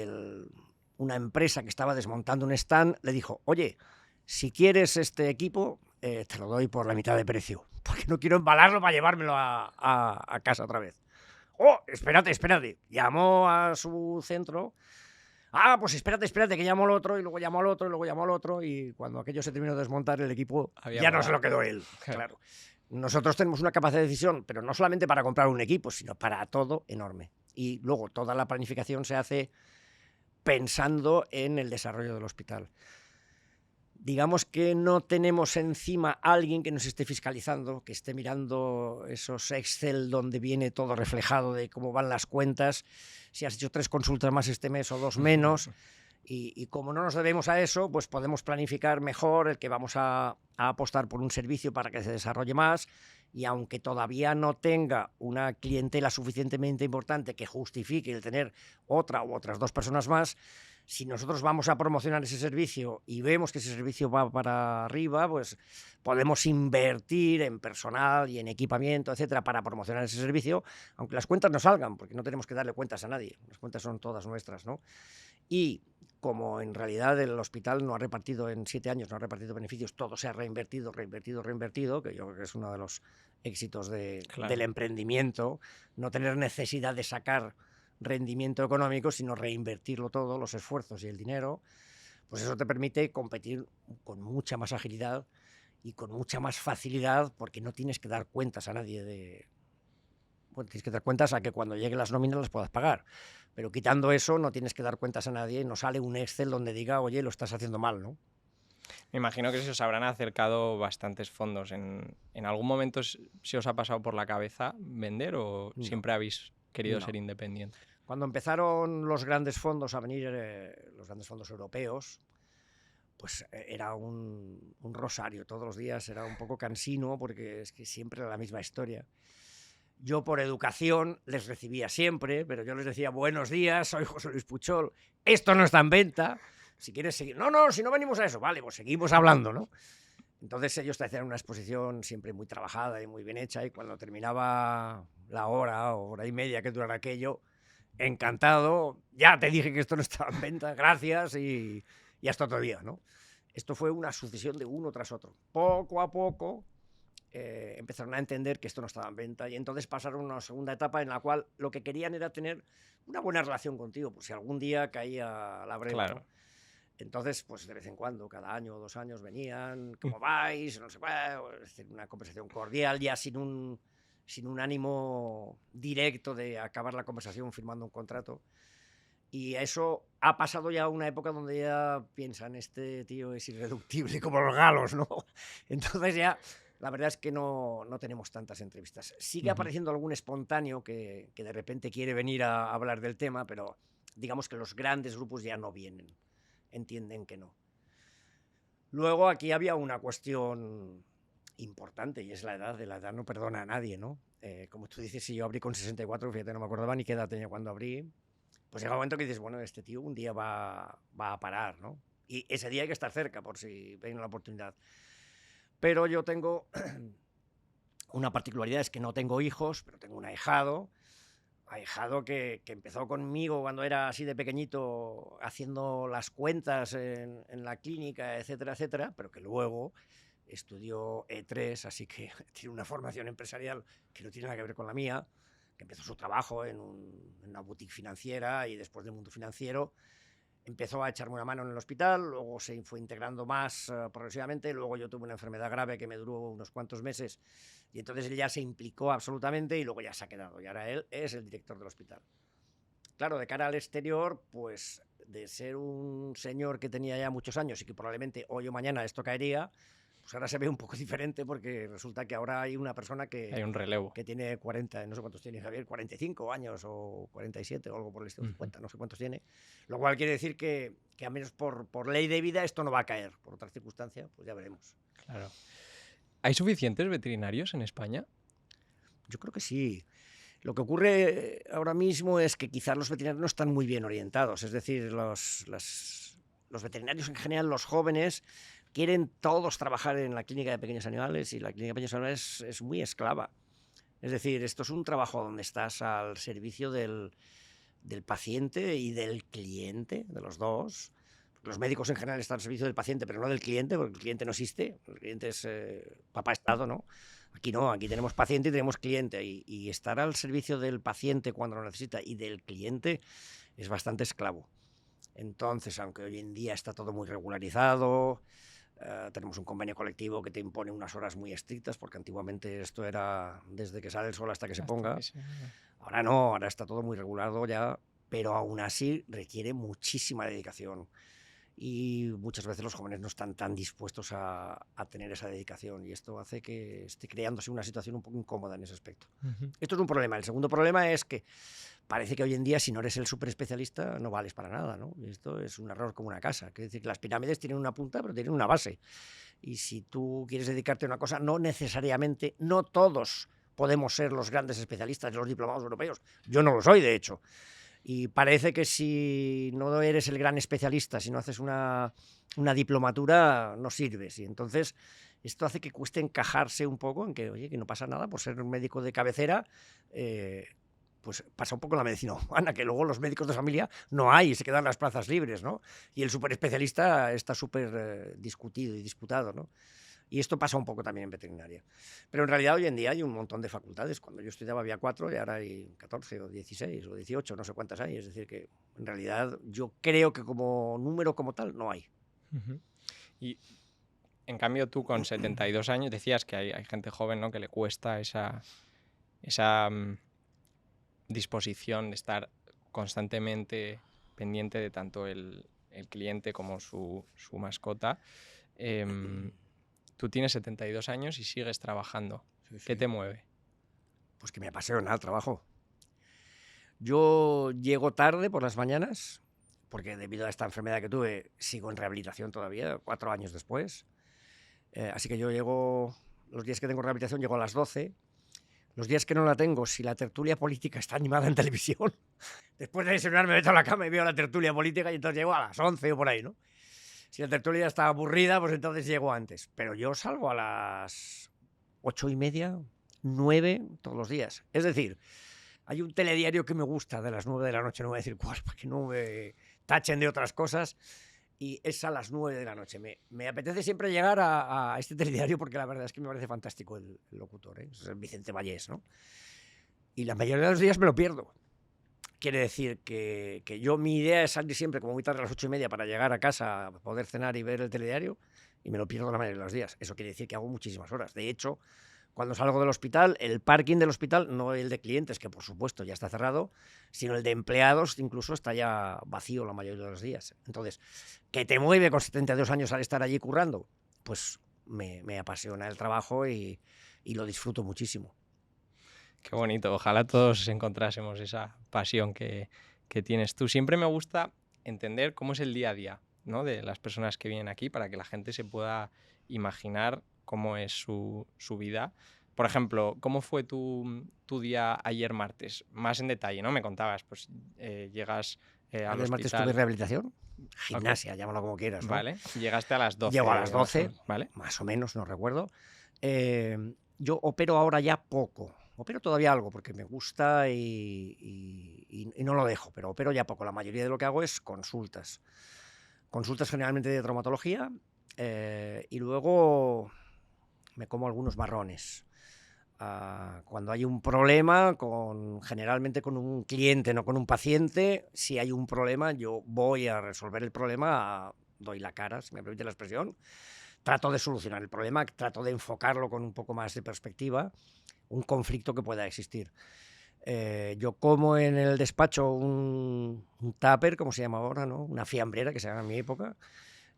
una empresa que estaba desmontando un stand le dijo, oye, si quieres este equipo, te lo doy por la mitad de precio, porque no quiero embalarlo para llevármelo a casa otra vez. Oh, espérate. Llamó a su centro. Ah, pues espérate, que llamo al otro, y luego llamo al otro, y luego llamo al otro, y cuando aquello se terminó de desmontar, el equipo ya no se lo quedó él. Claro. Nosotros tenemos una capacidad de decisión, pero no solamente para comprar un equipo, sino para todo enorme. Y luego toda la planificación se hace pensando en el desarrollo del hospital. Digamos que no tenemos encima a alguien que nos esté fiscalizando, que esté mirando esos Excel donde viene todo reflejado de cómo van las cuentas, si has hecho 3 consultas más este mes o 2 menos. Y como no nos debemos a eso, pues podemos planificar mejor el que vamos a apostar por un servicio para que se desarrolle más, y aunque todavía no tenga una clientela suficientemente importante que justifique el tener otra u otras 2 personas más, si nosotros vamos a promocionar ese servicio y vemos que ese servicio va para arriba, pues podemos invertir en personal y en equipamiento, etcétera, para promocionar ese servicio, aunque las cuentas no salgan, porque no tenemos que darle cuentas a nadie, las cuentas son todas nuestras, ¿no? Y como en realidad el hospital no ha repartido en 7 años, no ha repartido beneficios, todo se ha reinvertido, que yo creo que es uno de los éxitos del emprendimiento, no tener necesidad de sacar rendimiento económico, sino reinvertirlo todo, los esfuerzos y el dinero, pues eso te permite competir con mucha más agilidad y con mucha más facilidad, porque no tienes que dar cuentas a nadie tienes que dar cuentas a que cuando lleguen las nóminas las puedas pagar, pero quitando eso no tienes que dar cuentas a nadie, no sale un Excel donde diga, oye, lo estás haciendo mal, ¿no? Me imagino que se os habrán acercado bastantes fondos. ¿En algún momento se os ha pasado por la cabeza vender o siempre habéis querido ser independiente? Cuando empezaron los grandes fondos a venir, los grandes fondos europeos, pues era un rosario. Todos los días era un poco cansino porque es que siempre era la misma historia. Yo por educación les recibía siempre, pero yo les decía, buenos días, soy José Luis Puchol, esto no está en venta, si quieres seguir. No, si no venimos a eso, vale, pues seguimos hablando, ¿no? Entonces ellos te hacían una exposición siempre muy trabajada y muy bien hecha, y cuando terminaba la hora o hora y media que durara aquello, encantado, ya te dije que esto no estaba en venta, gracias y hasta otro día, ¿no? Esto fue una sucesión de uno tras otro. Poco a poco empezaron a entender que esto no estaba en venta y entonces pasaron a una segunda etapa en la cual lo que querían era tener una buena relación contigo, pues si algún día caía la breva, Claro. ¿no? Entonces, pues de vez en cuando, cada año o 2 años venían, ¿cómo vais? No sé cuál, es decir, una conversación cordial, ya sin un ánimo directo de acabar la conversación firmando un contrato. Y eso ha pasado ya a una época donde ya piensan, este tío es irreductible como los galos, ¿no? Entonces ya, la verdad es que no tenemos tantas entrevistas. Sigue apareciendo algún espontáneo que de repente quiere venir a hablar del tema, pero digamos que los grandes grupos ya no vienen, entienden que no. Luego aquí había una cuestión importante y es la edad. De la edad no perdona a nadie, ¿no? Como tú dices, si yo abrí con 64, fíjate, no me acordaba ni qué edad tenía cuando abrí. Pues llega un momento que dices, bueno, este tío un día va a parar, ¿no? Y ese día hay que estar cerca por si viene la oportunidad. Pero yo tengo una particularidad, es que no tengo hijos, pero tengo un ahijado que empezó conmigo cuando era así de pequeñito, haciendo las cuentas en la clínica, etcétera, etcétera, pero que luego estudió E3, así que tiene una formación empresarial que no tiene nada que ver con la mía, que empezó su trabajo en una boutique financiera y después del mundo financiero empezó a echarme una mano en el hospital, luego se fue integrando más progresivamente, luego yo tuve una enfermedad grave que me duró unos cuantos meses y entonces él ya se implicó absolutamente y luego ya se ha quedado y ahora él es el director del hospital. Claro, de cara al exterior, pues de ser un señor que tenía ya muchos años y que probablemente hoy o mañana esto caería, pues ahora se ve un poco diferente porque resulta que ahora hay una persona Hay un relevo. que tiene 40, no sé cuántos tiene Javier, 45 años o 47 o algo por el estilo, 50, no sé cuántos tiene. Lo cual quiere decir que a menos por ley de vida esto no va a caer. Por otra circunstancia, pues ya veremos. Claro. ¿Hay suficientes veterinarios en España? Yo creo que sí. Lo que ocurre ahora mismo es que quizás los veterinarios no están muy bien orientados. Es decir, los veterinarios en general, los jóvenes, quieren todos trabajar en la clínica de pequeños animales y la clínica de pequeños animales es muy esclava. Es decir, esto es un trabajo donde estás al servicio del paciente y del cliente, de los dos. Los médicos en general están al servicio del paciente, pero no del cliente, porque el cliente no existe. El cliente es papá Estado, ¿no? Aquí no, aquí tenemos paciente y tenemos cliente. Y estar al servicio del paciente cuando lo necesita y del cliente es bastante esclavo. Entonces, aunque hoy en día está todo muy regularizado, tenemos un convenio colectivo que te impone unas horas muy estrictas, porque antiguamente esto era desde que sale el sol hasta que se ponga. Ahora no, ahora está todo muy regulado ya, pero aún así requiere muchísima dedicación. Y muchas veces los jóvenes no están tan dispuestos a tener esa dedicación y esto hace que esté creándose una situación un poco incómoda en ese aspecto. Esto es un problema. El segundo problema es que parece que hoy en día si no eres el superespecialista no vales para nada, ¿no? Y esto es un error como una casa. Quiere decir que las pirámides tienen una punta pero tienen una base. Y si tú quieres dedicarte a una cosa, no necesariamente, no todos podemos ser los grandes especialistas, los diplomados europeos. Yo no lo soy, de hecho. Y parece que si no eres el gran especialista, si no haces una diplomatura, no sirves. Y entonces esto hace que cueste encajarse un poco en que, oye, que no pasa nada por ser un médico de cabecera. Pues pasa un poco en la medicina humana, que luego los médicos de familia no hay, se quedan las plazas libres, ¿no? Y el superespecialista está súper discutido y disputado, ¿no? Y esto pasa un poco también en veterinaria. Pero en realidad hoy en día hay un montón de facultades. Cuando yo estudiaba había 4 y ahora hay 14 o 16 o 18, no sé cuántas hay. Es decir, que en realidad yo creo que como número como tal no hay. Y en cambio tú con 72 años decías que hay gente joven, ¿no?, que le cuesta esa disposición de estar constantemente pendiente de tanto el cliente como su mascota. Tú tienes 72 años y sigues trabajando. Sí. ¿Qué te mueve? Pues que me apasiona el trabajo. Yo llego tarde por las mañanas, porque debido a esta enfermedad que tuve, sigo en rehabilitación todavía, 4 años después. Así que yo llego, los días que tengo rehabilitación, llego a las 12. Los días que no la tengo, si la tertulia política está animada en televisión, después de desayunar me meto a la cama y veo la tertulia política y entonces llego a las 11 o por ahí, ¿no? Si la tertulia está aburrida, pues entonces llego antes. Pero yo salgo a las 8:30, 9 todos los días. Es decir, hay un telediario que me gusta de las 9 de la noche, no voy a decir cuál, para que no me tachen de otras cosas, y es a las 9 de la noche. Me apetece siempre llegar a este telediario porque la verdad es que me parece fantástico el locutor, ¿eh? Es el Vicente Vallés, ¿no? Y la mayoría de los días me lo pierdo. Quiere decir que yo, mi idea es salir siempre como muy tarde a las 8:30 para llegar a casa, poder cenar y ver el telediario, y me lo pierdo la mayoría de los días. Eso quiere decir que hago muchísimas horas. De hecho, cuando salgo del hospital, el parking del hospital, no el de clientes, que por supuesto ya está cerrado, sino el de empleados, incluso está ya vacío la mayoría de los días. Entonces, ¿qué te mueve con 72 años al estar allí currando? Pues me apasiona el trabajo y lo disfruto muchísimo. Qué bonito. Ojalá todos encontrásemos esa pasión que tienes tú. Siempre me gusta entender cómo es el día a día, ¿no?, de las personas que vienen aquí para que la gente se pueda imaginar cómo es su vida. Por ejemplo, ¿cómo fue tu día ayer martes? Más en detalle, ¿no? Me contabas, pues llegas al Ayer martes hospital. tuve rehabilitación, gimnasia, llámalo como quieras, ¿no? Vale, llegaste a las 12. Llego a las 12, ¿vale? más o menos, no recuerdo. Yo opero ahora ya poco. Opero todavía algo porque me gusta y no lo dejo, pero opero ya poco. La mayoría de lo que hago es consultas. Consultas generalmente de traumatología y luego me como algunos marrones. Cuando hay un problema, generalmente con un cliente, no con un paciente, si hay un problema, yo voy a resolver el problema, doy la cara, si me permite la expresión, trato de solucionar el problema, trato de enfocarlo con un poco más de perspectiva, un conflicto que pueda existir. Yo como en el despacho un tupper, como se llama ahora, ¿no? Una fiambrera, que se llama en mi época,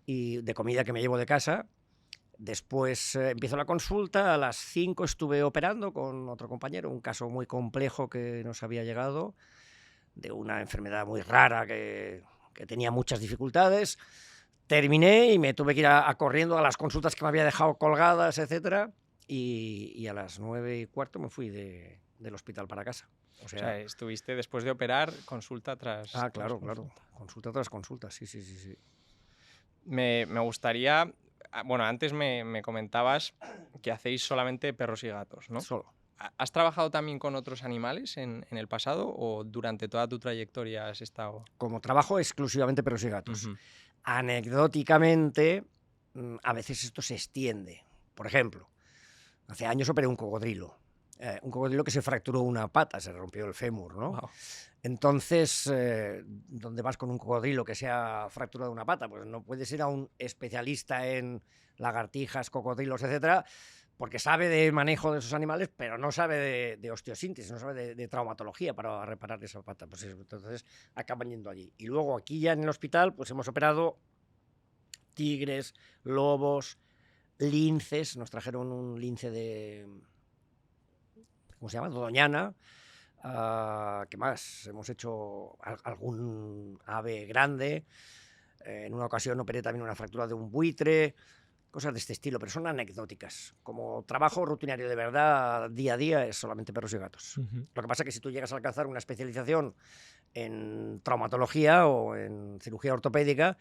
y de comida que me llevo de casa. Después empiezo la consulta, a las 5 estuve operando con otro compañero, un caso muy complejo que nos había llegado, de una enfermedad muy rara que tenía muchas dificultades. Terminé y me tuve que ir corriendo a las consultas que me había dejado colgadas, etcétera, y a las 9:15 me fui del hospital para casa. O sea, estuviste después de operar consulta tras claro, consulta. Consulta tras consulta, sí. Me gustaría... Bueno, antes me comentabas que hacéis solamente perros y gatos, ¿no? Solo. ¿Has trabajado también con otros animales en el pasado o durante toda tu trayectoria has estado...? Como trabajo exclusivamente perros y gatos. Uh-huh. Anecdóticamente, a veces esto se extiende. Por ejemplo, hace años operé un cocodrilo que se fracturó una pata, se rompió el fémur, ¿no? Wow. Entonces, ¿dónde vas con un cocodrilo que se ha fracturado una pata? Pues no puedes ir a un especialista en lagartijas, cocodrilos, etcétera, porque sabe de manejo de esos animales, pero no sabe de osteosíntesis, no sabe de traumatología para reparar esa pata. Pues eso, entonces acaban yendo allí. Y luego aquí ya en el hospital pues hemos operado tigres, lobos, linces. Nos trajeron un lince de... ¿cómo se llama? Doñana. ¿Qué más? Hemos hecho algún ave grande. En una ocasión operé también una fractura de un buitre. Cosas de este estilo, pero son anecdóticas. Como trabajo rutinario de verdad, día a día, es solamente perros y gatos. Uh-huh. Lo que pasa es que si tú llegas a alcanzar una especialización en traumatología o en cirugía ortopédica,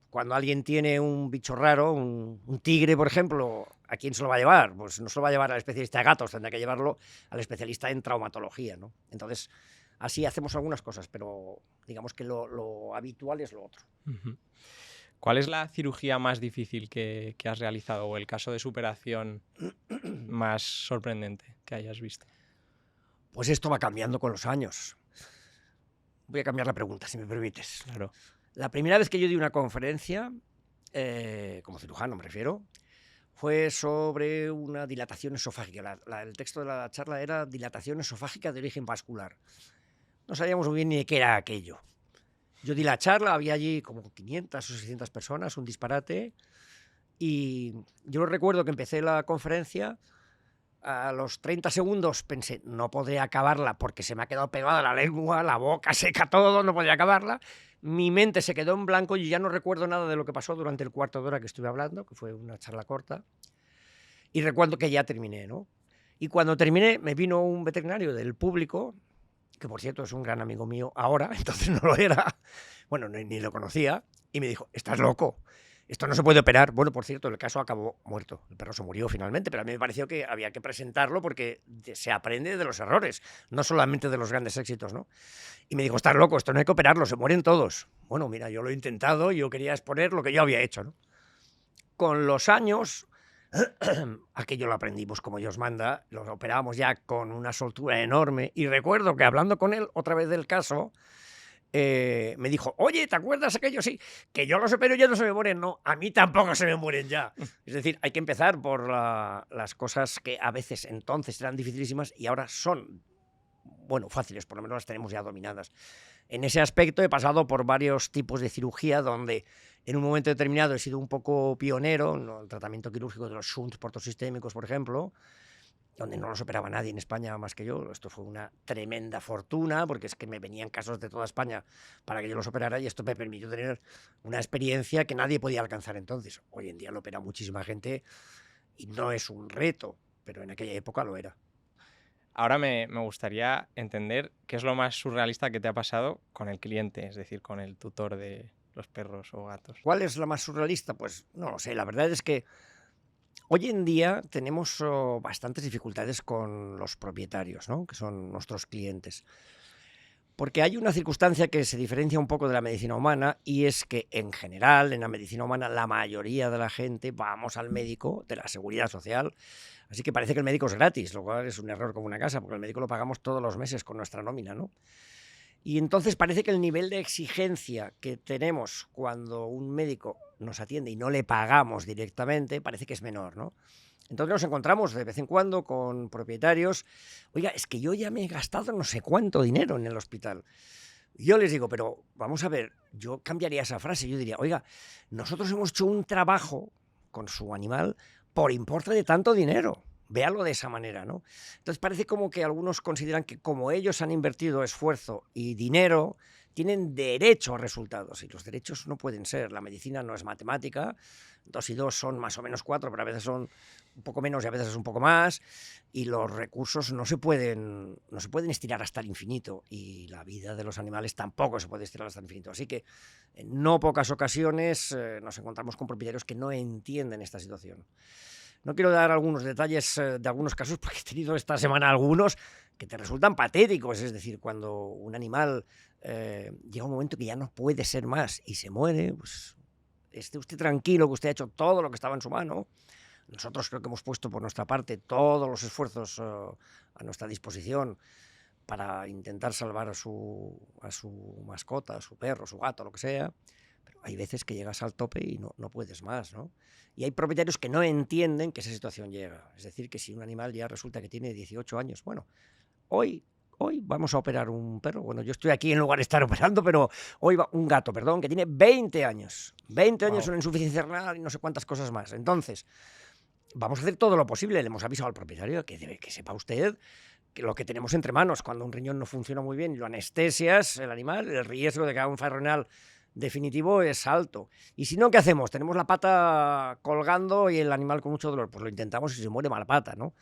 cuando alguien tiene un bicho raro, un tigre, por ejemplo, ¿a quién se lo va a llevar? Pues no se lo va a llevar al especialista de gatos, tendrá que llevarlo al especialista en traumatología, ¿no? Entonces, así hacemos algunas cosas, pero digamos que lo habitual es lo otro. Uh-huh. ¿Cuál es la cirugía más difícil que has realizado o el caso de superación más sorprendente que hayas visto? Pues esto va cambiando con los años. Voy a cambiar la pregunta, si me permites. Claro. La primera vez que yo di una conferencia, como cirujano me refiero, fue sobre una dilatación esofágica. El texto de la charla era dilatación esofágica de origen vascular. No sabíamos muy bien ni de qué era aquello. Yo di la charla, había allí como 500 o 600 personas, un disparate, y yo recuerdo que empecé la conferencia A los 30 segundos pensé, no podré acabarla porque se me ha quedado pegada la lengua, la boca seca, todo, no podría acabarla. Mi mente se quedó en blanco y ya no recuerdo nada de lo que pasó durante el cuarto de hora que estuve hablando, que fue una charla corta. Y recuerdo que ya terminé, ¿no? Y cuando terminé me vino un veterinario del público, que por cierto es un gran amigo mío ahora, entonces no lo era, bueno, ni lo conocía, y me dijo, estás loco. Esto no se puede operar. Bueno, por cierto, el caso acabó muerto. El perro se murió finalmente, pero a mí me pareció que había que presentarlo porque se aprende de los errores, no solamente de los grandes éxitos, ¿no? Y me dijo, estás loco, esto no hay que operarlo, se mueren todos. Bueno, mira, yo lo he intentado, yo quería exponer lo que yo había hecho, ¿no? Con los años, aquello lo aprendimos como Dios manda, lo operábamos ya con una soltura enorme. Y recuerdo que hablando con él otra vez del caso, me dijo, oye, ¿te acuerdas aquello? Sí, que yo los opero y ya no se me mueren. No, a mí tampoco se me mueren ya. Es decir, hay que empezar por las cosas que a veces entonces eran dificilísimas y ahora son, bueno, fáciles, por lo menos las tenemos ya dominadas. En ese aspecto he pasado por varios tipos de cirugía donde en un momento determinado he sido un poco pionero en el tratamiento quirúrgico de los shunts portosistémicos, por ejemplo, donde no los operaba nadie en España más que yo. Esto fue una tremenda fortuna, porque es que me venían casos de toda España para que yo los operara y esto me permitió tener una experiencia que nadie podía alcanzar entonces. Hoy en día lo opera muchísima gente y no es un reto, pero en aquella época lo era. Ahora me gustaría entender qué es lo más surrealista que te ha pasado con el cliente, es decir, con el tutor de los perros o gatos. ¿Cuál es la más surrealista? Pues no lo sé, la verdad es que hoy en día tenemos bastantes dificultades con los propietarios, ¿no? Que son nuestros clientes. Porque hay una circunstancia que se diferencia un poco de la medicina humana y es que en general en la medicina humana la mayoría de la gente vamos al médico de la seguridad social, así que parece que el médico es gratis, lo cual es un error como una casa, porque el médico lo pagamos todos los meses con nuestra nómina, ¿no? Y entonces parece que el nivel de exigencia que tenemos cuando un médico nos atiende y no le pagamos directamente parece que es menor, ¿no? Entonces nos encontramos de vez en cuando con propietarios, oiga, es que yo ya me he gastado no sé cuánto dinero en el hospital. Yo les digo, pero vamos a ver, yo cambiaría esa frase, yo diría, oiga, nosotros hemos hecho un trabajo con su animal por importe de tanto dinero. Véalo de esa manera, ¿no? Entonces parece como que algunos consideran que como ellos han invertido esfuerzo y dinero, tienen derecho a resultados. Y los derechos no pueden ser. La medicina no es matemática. 2 y 2 son más o menos 4, pero a veces son un poco menos y a veces un poco más. Y los recursos no se pueden estirar hasta el infinito. Y la vida de los animales tampoco se puede estirar hasta el infinito. Así que en no pocas ocasiones nos encontramos con propietarios que no entienden esta situación. No quiero dar algunos detalles de algunos casos porque he tenido esta semana algunos que te resultan patéticos. Es decir, cuando un animal llega un momento que ya no puede ser más y se muere, pues esté usted tranquilo que usted ha hecho todo lo que estaba en su mano. Nosotros creo que hemos puesto por nuestra parte todos los esfuerzos a nuestra disposición para intentar salvar a su mascota, a su perro, a su gato, lo que sea. Pero hay veces que llegas al tope y no puedes más, ¿no? Y hay propietarios que no entienden que esa situación llega. Es decir, que si un animal ya resulta que tiene 18 años, bueno, hoy vamos a operar un perro. Bueno, yo estoy aquí en lugar de estar operando, pero hoy va un gato, perdón, que tiene 20 años. 20 años, una insuficiencia renal y no sé cuántas cosas más. Entonces, vamos a hacer todo lo posible. Le hemos avisado al propietario que sepa usted que lo que tenemos entre manos, cuando un riñón no funciona muy bien y lo anestesias, el animal, el riesgo de que haga un fallo renal definitivo es alto. Y si no, ¿qué hacemos? Tenemos la pata colgando y el animal con mucho dolor. Pues lo intentamos y se muere mala pata, ¿no?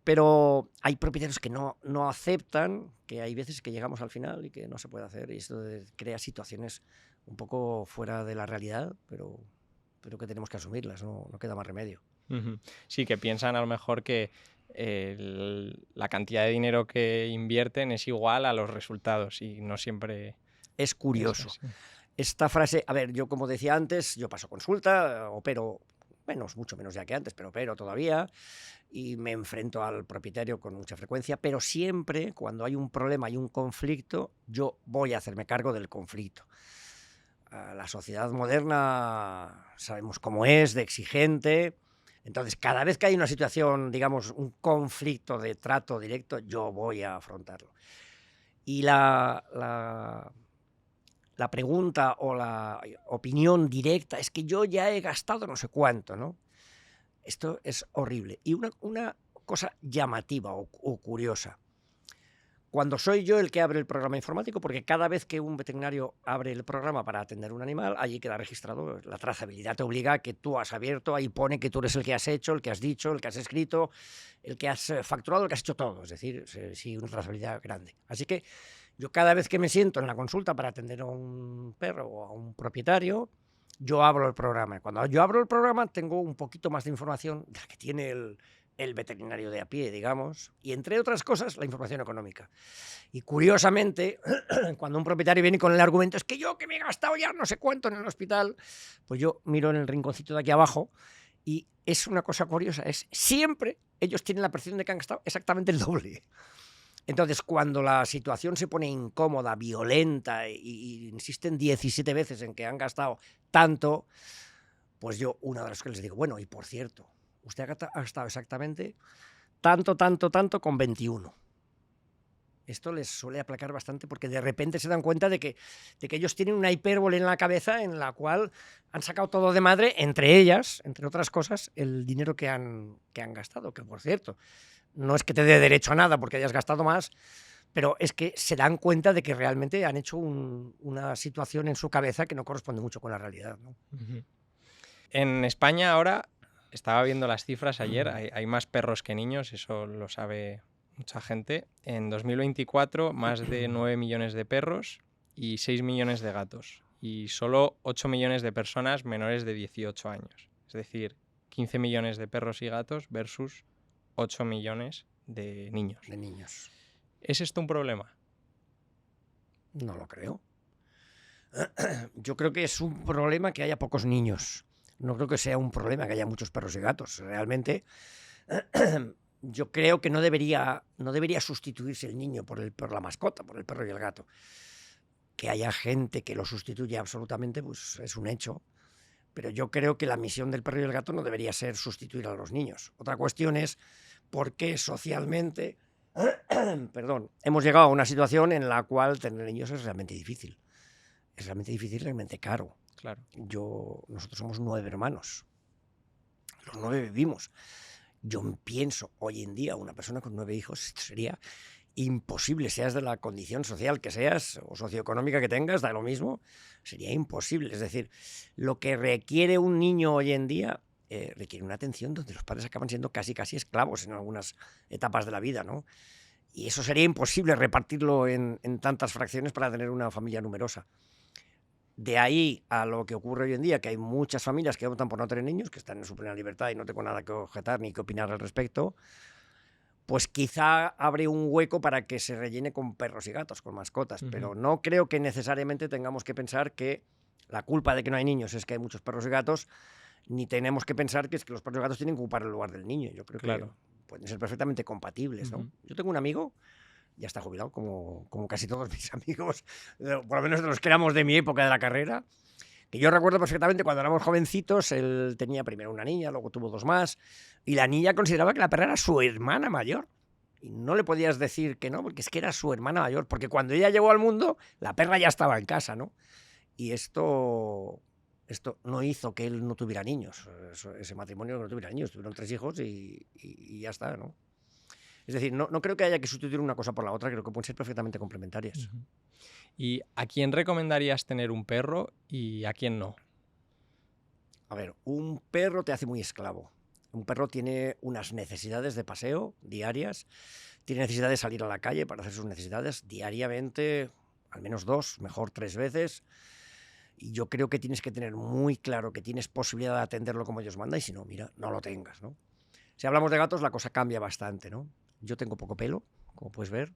Pero hay propietarios que no aceptan, que hay veces que llegamos al final y que no se puede hacer. Y esto crea situaciones un poco fuera de la realidad, pero que tenemos que asumirlas, no queda más remedio. Sí, que piensan a lo mejor que la cantidad de dinero que invierten es igual a los resultados y no siempre... Es curioso. Esta frase, a ver, yo como decía antes, yo paso consulta, opero mucho menos ya que antes, pero opero todavía y me enfrento al propietario con mucha frecuencia, pero siempre cuando hay un problema, hay un conflicto, yo voy a hacerme cargo del conflicto. La sociedad moderna sabemos cómo es, de exigente, entonces cada vez que hay una situación, digamos, un conflicto de trato directo, yo voy a afrontarlo. Y la pregunta o la opinión directa es que yo ya he gastado no sé cuánto, ¿no? Esto es horrible. Y una cosa llamativa o curiosa. Cuando soy yo el que abre el programa informático, porque cada vez que un veterinario abre el programa para atender un animal, allí queda registrado, la trazabilidad te obliga a que tú has abierto, ahí pone que tú eres el que has hecho, el que has dicho, el que has escrito, el que has facturado, el que has hecho todo, es decir, sí, una trazabilidad grande. Así que yo cada vez que me siento en la consulta para atender a un perro o a un propietario, yo abro el programa. Cuando yo abro el programa tengo un poquito más de información de la que tiene el veterinario de a pie, digamos, y entre otras cosas la información económica. Y curiosamente, cuando un propietario viene con el argumento es que yo que me he gastado ya no sé cuánto en el hospital, pues yo miro en el rinconcito de aquí abajo y es una cosa curiosa, es siempre ellos tienen la percepción de que han gastado exactamente el doble. Entonces, cuando la situación se pone incómoda, violenta y insisten 17 veces en que han gastado tanto, pues yo una de las cosas les digo, bueno, y por cierto, usted ha gastado exactamente tanto con 21. Esto les suele aplacar bastante porque de repente se dan cuenta de que ellos tienen una hipérbole en la cabeza en la cual han sacado todo de madre, entre ellas, entre otras cosas, el dinero que han gastado, que por cierto, no es que te dé derecho a nada porque hayas gastado más, pero es que se dan cuenta de que realmente han hecho una situación en su cabeza que no corresponde mucho con la realidad, ¿no? En España ahora, estaba viendo las cifras ayer, hay más perros que niños, eso lo sabe mucha gente. En 2024, más de 9 millones de perros y 6 millones de gatos. Y solo 8 millones de personas menores de 18 años. Es decir, 15 millones de perros y gatos versus 8 millones de niños. De niños. ¿Es esto un problema? No lo creo. Yo creo que es un problema que haya pocos niños. No creo que sea un problema que haya muchos perros y gatos. Realmente, yo creo que no debería sustituirse el niño por la mascota, por el perro y el gato. Que haya gente que lo sustituya absolutamente, pues es un hecho. Pero yo creo que la misión del perro y el gato no debería ser sustituir a los niños. Otra cuestión es por qué socialmente hemos llegado a una situación en la cual tener niños es realmente difícil. Es realmente difícil, realmente caro. Claro. Nosotros somos 9 hermanos. Los 9 vivimos. Yo pienso, hoy en día, una persona con 9 hijos sería imposible, seas de la condición social que seas o socioeconómica que tengas, da lo mismo, sería imposible. Es decir, lo que requiere un niño hoy en día requiere una atención donde los padres acaban siendo casi esclavos en algunas etapas de la vida, ¿no? Y eso sería imposible repartirlo en tantas fracciones para tener una familia numerosa. De ahí a lo que ocurre hoy en día, que hay muchas familias que optan por no tener niños, que están en su plena libertad y no tengo nada que objetar ni que opinar al respecto, pues quizá abre un hueco para que se rellene con perros y gatos, con mascotas. Pero no creo que necesariamente tengamos que pensar que la culpa de que no hay niños es que hay muchos perros y gatos, ni tenemos que pensar que es que los perros y gatos tienen que ocupar el lugar del niño. Yo creo que pueden ser perfectamente compatibles, ¿no? Yo tengo un amigo, ya está jubilado, como casi todos mis amigos, por lo menos de los que éramos de mi época de la carrera, que yo recuerdo perfectamente cuando éramos jovencitos, él tenía primero una niña, luego tuvo 2 más, y la niña consideraba que la perra era su hermana mayor. Y no le podías decir que no, porque es que era su hermana mayor, porque cuando ella llegó al mundo, la perra ya estaba en casa, ¿no? Y esto no hizo que él no tuviera niños, ese matrimonio no tuviera niños, tuvieron 3 hijos y ya está, ¿no? Es decir, no creo que haya que sustituir una cosa por la otra, creo que pueden ser perfectamente complementarias. ¿Y a quién recomendarías tener un perro y a quién no? A ver, un perro te hace muy esclavo. Un perro tiene unas necesidades de paseo diarias, tiene necesidad de salir a la calle para hacer sus necesidades diariamente, al menos 2, mejor 3 veces. Y yo creo que tienes que tener muy claro que tienes posibilidad de atenderlo como Dios manda y si no, mira, no lo tengas, ¿no? Si hablamos de gatos, la cosa cambia bastante, ¿no? Yo tengo poco pelo, como puedes ver.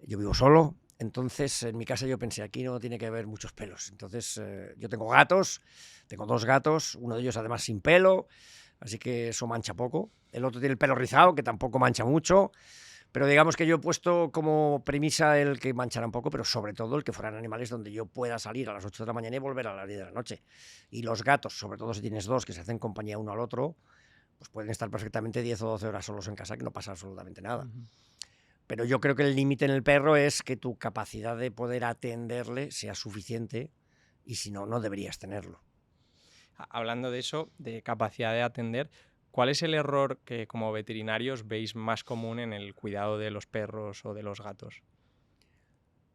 Yo vivo solo, entonces en mi casa yo pensé, aquí no tiene que haber muchos pelos. Entonces yo tengo gatos, tengo 2 gatos, uno de ellos además sin pelo, así que eso mancha poco. El otro tiene el pelo rizado, que tampoco mancha mucho. Pero digamos que yo he puesto como premisa el que mancharan poco, pero sobre todo el que fueran animales donde yo pueda salir a las 8 de la mañana y volver a las 10 de la noche. Y los gatos, sobre todo si tienes 2 que se hacen compañía uno al otro, pues pueden estar perfectamente 10 o 12 horas solos en casa que no pasa absolutamente nada. Pero yo creo que el límite en el perro es que tu capacidad de poder atenderle sea suficiente y si no, no deberías tenerlo. Hablando de eso, de capacidad de atender, ¿Cuál es el error que como veterinarios veis más común en el cuidado de los perros o de los gatos?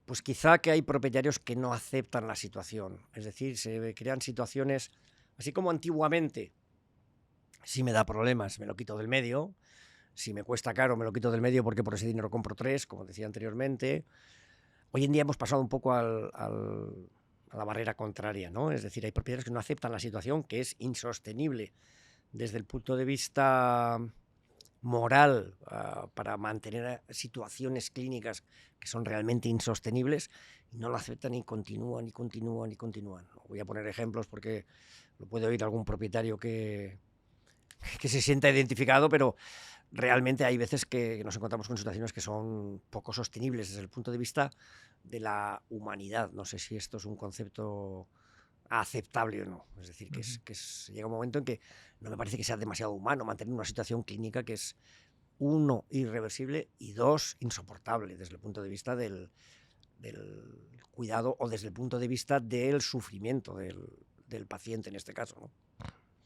Pues quizá que hay propietarios que no aceptan la situación. Es decir, se crean situaciones, así como antiguamente, si me da problemas, me lo quito del medio. Si me cuesta caro, me lo quito del medio porque por ese dinero compro 3, como decía anteriormente. Hoy en día hemos pasado un poco a la barrera contraria, ¿no? Es decir, hay propietarios que no aceptan la situación, que es insostenible desde el punto de vista moral, para mantener situaciones clínicas que son realmente insostenibles, y no lo aceptan y continúan y continúan y continúan. Voy a poner ejemplos porque lo puede oír algún propietario que se sienta identificado, pero realmente hay veces que nos encontramos con situaciones que son poco sostenibles desde el punto de vista de la humanidad. No sé si esto es un concepto aceptable o no. Es decir, llega un momento en que no me parece que sea demasiado humano mantener una situación clínica que es, uno, irreversible y dos, insoportable desde el punto de vista del cuidado o desde el punto de vista del sufrimiento del paciente en este caso, ¿no?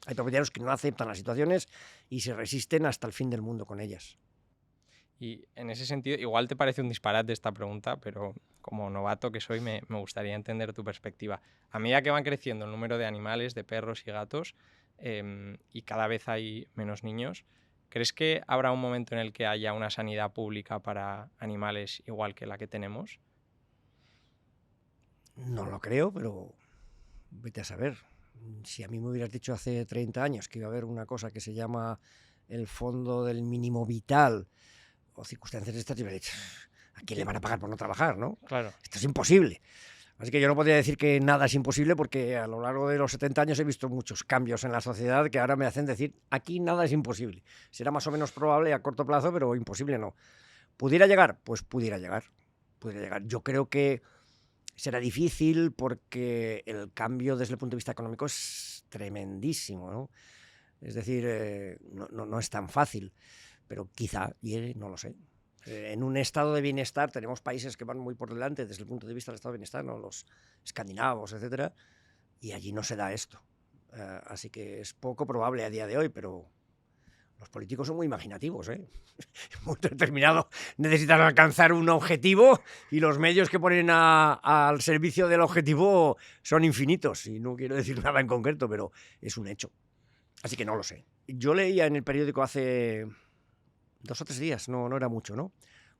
Hay propietarios que no aceptan las situaciones y se resisten hasta el fin del mundo con ellas. Y en ese sentido, igual te parece un disparate esta pregunta, pero como novato que soy, me gustaría entender tu perspectiva. A medida que van creciendo el número de animales, de perros y gatos, y cada vez hay menos niños, ¿crees que habrá un momento en el que haya una sanidad pública para animales igual que la que tenemos? No lo creo, pero vete a saber. Si a mí me hubieras dicho hace 30 años que iba a haber una cosa que se llama el fondo del mínimo vital o circunstancias de estas, yo hubiera dicho, ¿a quién le van a pagar por no trabajar, no? Claro. Esto es imposible. Así que yo no podría decir que nada es imposible porque a lo largo de los 70 años he visto muchos cambios en la sociedad que ahora me hacen decir, aquí nada es imposible. Será más o menos probable a corto plazo, pero imposible no. ¿Pudiera llegar? Pues pudiera llegar. Yo creo que será difícil porque el cambio desde el punto de vista económico es tremendísimo, ¿no? Es decir, no es tan fácil, pero quizá llegue, no lo sé. En un estado de bienestar tenemos países que van muy por delante desde el punto de vista del estado de bienestar, ¿no? Los escandinavos, etcétera, y allí no se da esto. Así que es poco probable a día de hoy, pero los políticos son muy imaginativos, ¿eh? Muy determinados, necesitan alcanzar un objetivo y los medios que ponen al servicio del objetivo son infinitos. Y no quiero decir nada en concreto, pero es un hecho. Así que no lo sé. Yo leía en el periódico hace 2 o 3 días, no era mucho, ¿no?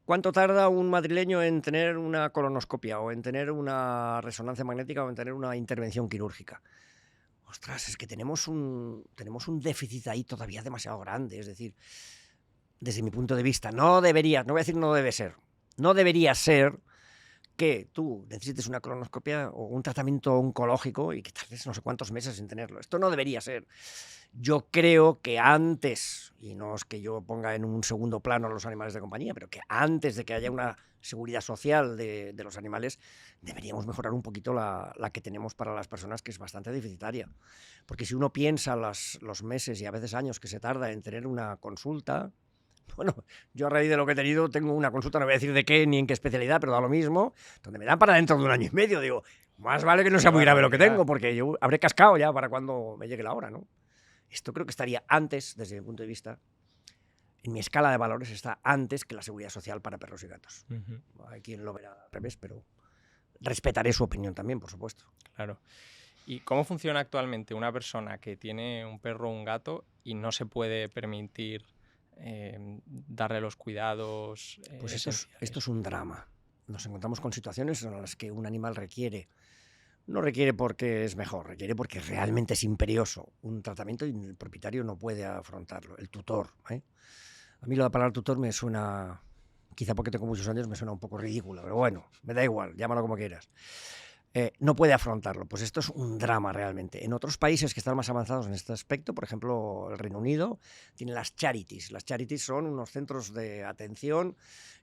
¿Cuánto tarda un madrileño en tener una colonoscopia o en tener una resonancia magnética o en tener una intervención quirúrgica? Ostras, es que tenemos un déficit ahí todavía demasiado grande. Es decir, desde mi punto de vista, no voy a decir no debe ser, no debería ser que tú necesites una colonoscopia o un tratamiento oncológico y que tardes no sé cuántos meses en tenerlo. Esto no debería ser. Yo creo que antes, y no es que yo ponga en un segundo plano a los animales de compañía, pero que antes de que haya una seguridad social de los animales, deberíamos mejorar un poquito la que tenemos para las personas, que es bastante deficitaria. Porque si uno piensa los meses y a veces años que se tarda en tener una consulta, bueno, yo a raíz de lo que he tenido tengo una consulta, no voy a decir de qué ni en qué especialidad, pero da lo mismo, donde me dan para dentro de 1 año y medio. Digo, más vale que no sea muy grave lo que tengo, porque yo habré cascado ya para cuando me llegue la hora, ¿no? Esto creo que estaría antes, desde mi punto de vista, en mi escala de valores está antes que la seguridad social para perros y gatos. Hay quien lo verá al revés, pero respetaré su opinión también, por supuesto. Claro. ¿Y cómo funciona actualmente una persona que tiene un perro o un gato y no se puede permitir darle los cuidados? Pues esto es un drama. Nos encontramos con situaciones en las que un animal no requiere porque es mejor, requiere porque realmente es imperioso un tratamiento y el propietario no puede afrontarlo, el tutor, ¿eh? A mí la palabra tutor me suena, quizá porque tengo muchos años, me suena un poco ridícula, pero bueno, me da igual, llámalo como quieras. No puede afrontarlo. Pues esto es un drama realmente. En otros países que están más avanzados en este aspecto, por ejemplo el Reino Unido, tiene las charities. Las charities son unos centros de atención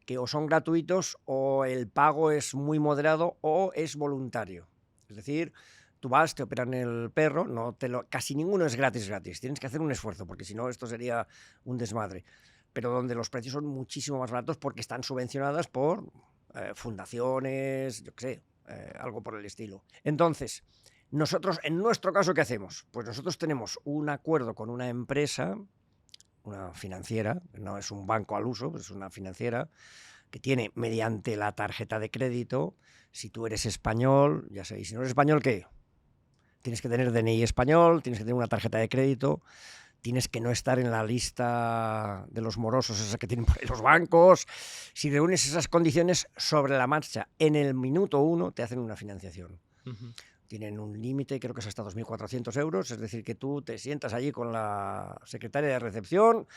que o son gratuitos o el pago es muy moderado o es voluntario. Es decir, tú vas, te operan el perro, casi ninguno es gratis. Tienes que hacer un esfuerzo porque si no esto sería un desmadre. Pero donde los precios son muchísimo más baratos porque están subvencionadas por fundaciones, yo qué sé, algo por el estilo. Entonces, nosotros, en nuestro caso, ¿qué hacemos? Pues nosotros tenemos un acuerdo con una empresa una financiera, no es un banco al uso, es una financiera que tiene mediante la tarjeta de crédito, si tú eres español, ya sé, y si no eres español, ¿qué? Tienes que tener DNI español, tienes que tener una tarjeta de crédito, tienes que no estar en la lista de los morosos, esa que tienen por ahí los bancos. Si reúnes esas condiciones sobre la marcha, en el minuto 1 te hacen una financiación. Tienen un límite, creo que es hasta 2.400 euros, es decir, que tú te sientas allí con la secretaria de recepción,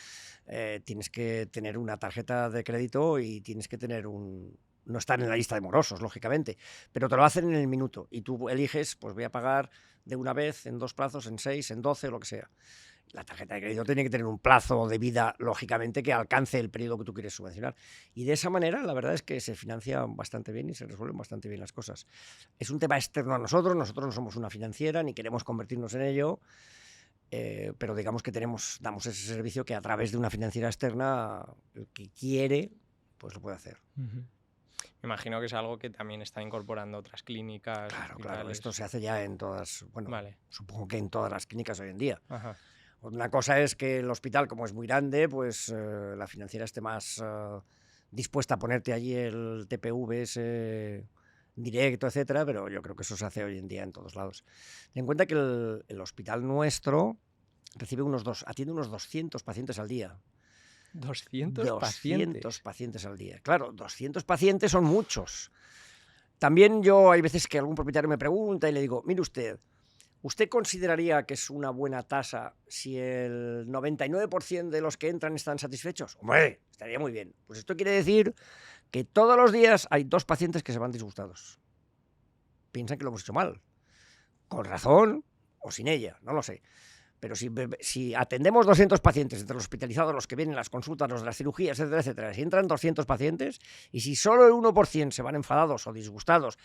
tienes que tener una tarjeta de crédito y tienes que tener no estar en la lista de morosos, lógicamente, pero te lo hacen en el minuto y tú eliges, pues voy a pagar de una vez, en 2 plazos, en 6, en 12, lo que sea. La tarjeta de crédito tiene que tener un plazo de vida, lógicamente, que alcance el periodo que tú quieres subvencionar. Y de esa manera, la verdad es que se financia bastante bien y se resuelven bastante bien las cosas. Es un tema externo a nosotros no somos una financiera ni queremos convertirnos en ello, pero digamos que damos ese servicio que a través de una financiera externa, el que quiere, pues lo puede hacer. Me imagino que es algo que también está incorporando otras clínicas. Claro, esto se hace ya en todas, bueno, vale. Supongo que en todas las clínicas hoy en día. Ajá. Una cosa es que el hospital, como es muy grande, pues la financiera esté más dispuesta a ponerte allí el TPV ese directo, etcétera, pero yo creo que eso se hace hoy en día en todos lados. Ten en cuenta que el hospital nuestro atiende unos 200 pacientes al día. 200 pacientes al día. Claro, 200 pacientes son muchos. También hay veces que algún propietario me pregunta y le digo, mire ¿usted consideraría que es una buena tasa si el 99% de los que entran están satisfechos? Hombre, estaría muy bien. Pues esto quiere decir que todos los días hay 2 pacientes que se van disgustados. Piensan que lo hemos hecho mal. Con razón o sin ella, no lo sé. Pero si atendemos 200 pacientes, entre los hospitalizados, los que vienen, las consultas, los de las cirugías, etcétera, etcétera, si entran 200 pacientes y si solo el 1% se van enfadados o disgustados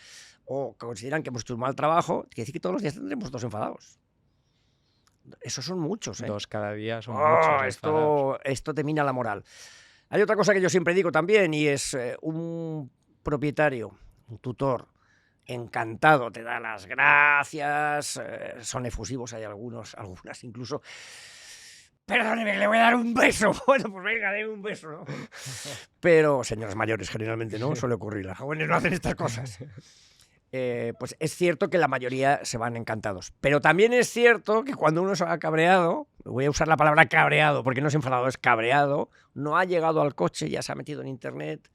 o consideran que hemos hecho un mal trabajo, quiere decir que todos los días tendremos 2 enfadados. Esos son muchos, ¿eh? 2 cada día son muchos. Esto te mina la moral. Hay otra cosa que yo siempre digo también y es un propietario, un tutor, encantado, te da las gracias, son efusivos, hay algunas incluso. Perdóneme, le voy a dar un beso. Bueno, pues venga, dé un beso, ¿no? Pero señores mayores generalmente no suele ocurrir, los jóvenes no hacen estas cosas. Pues es cierto que la mayoría se van encantados, pero también es cierto que cuando uno se ha cabreado, voy a usar la palabra cabreado porque no es enfadado, es cabreado, no ha llegado al coche, ya se ha metido en internet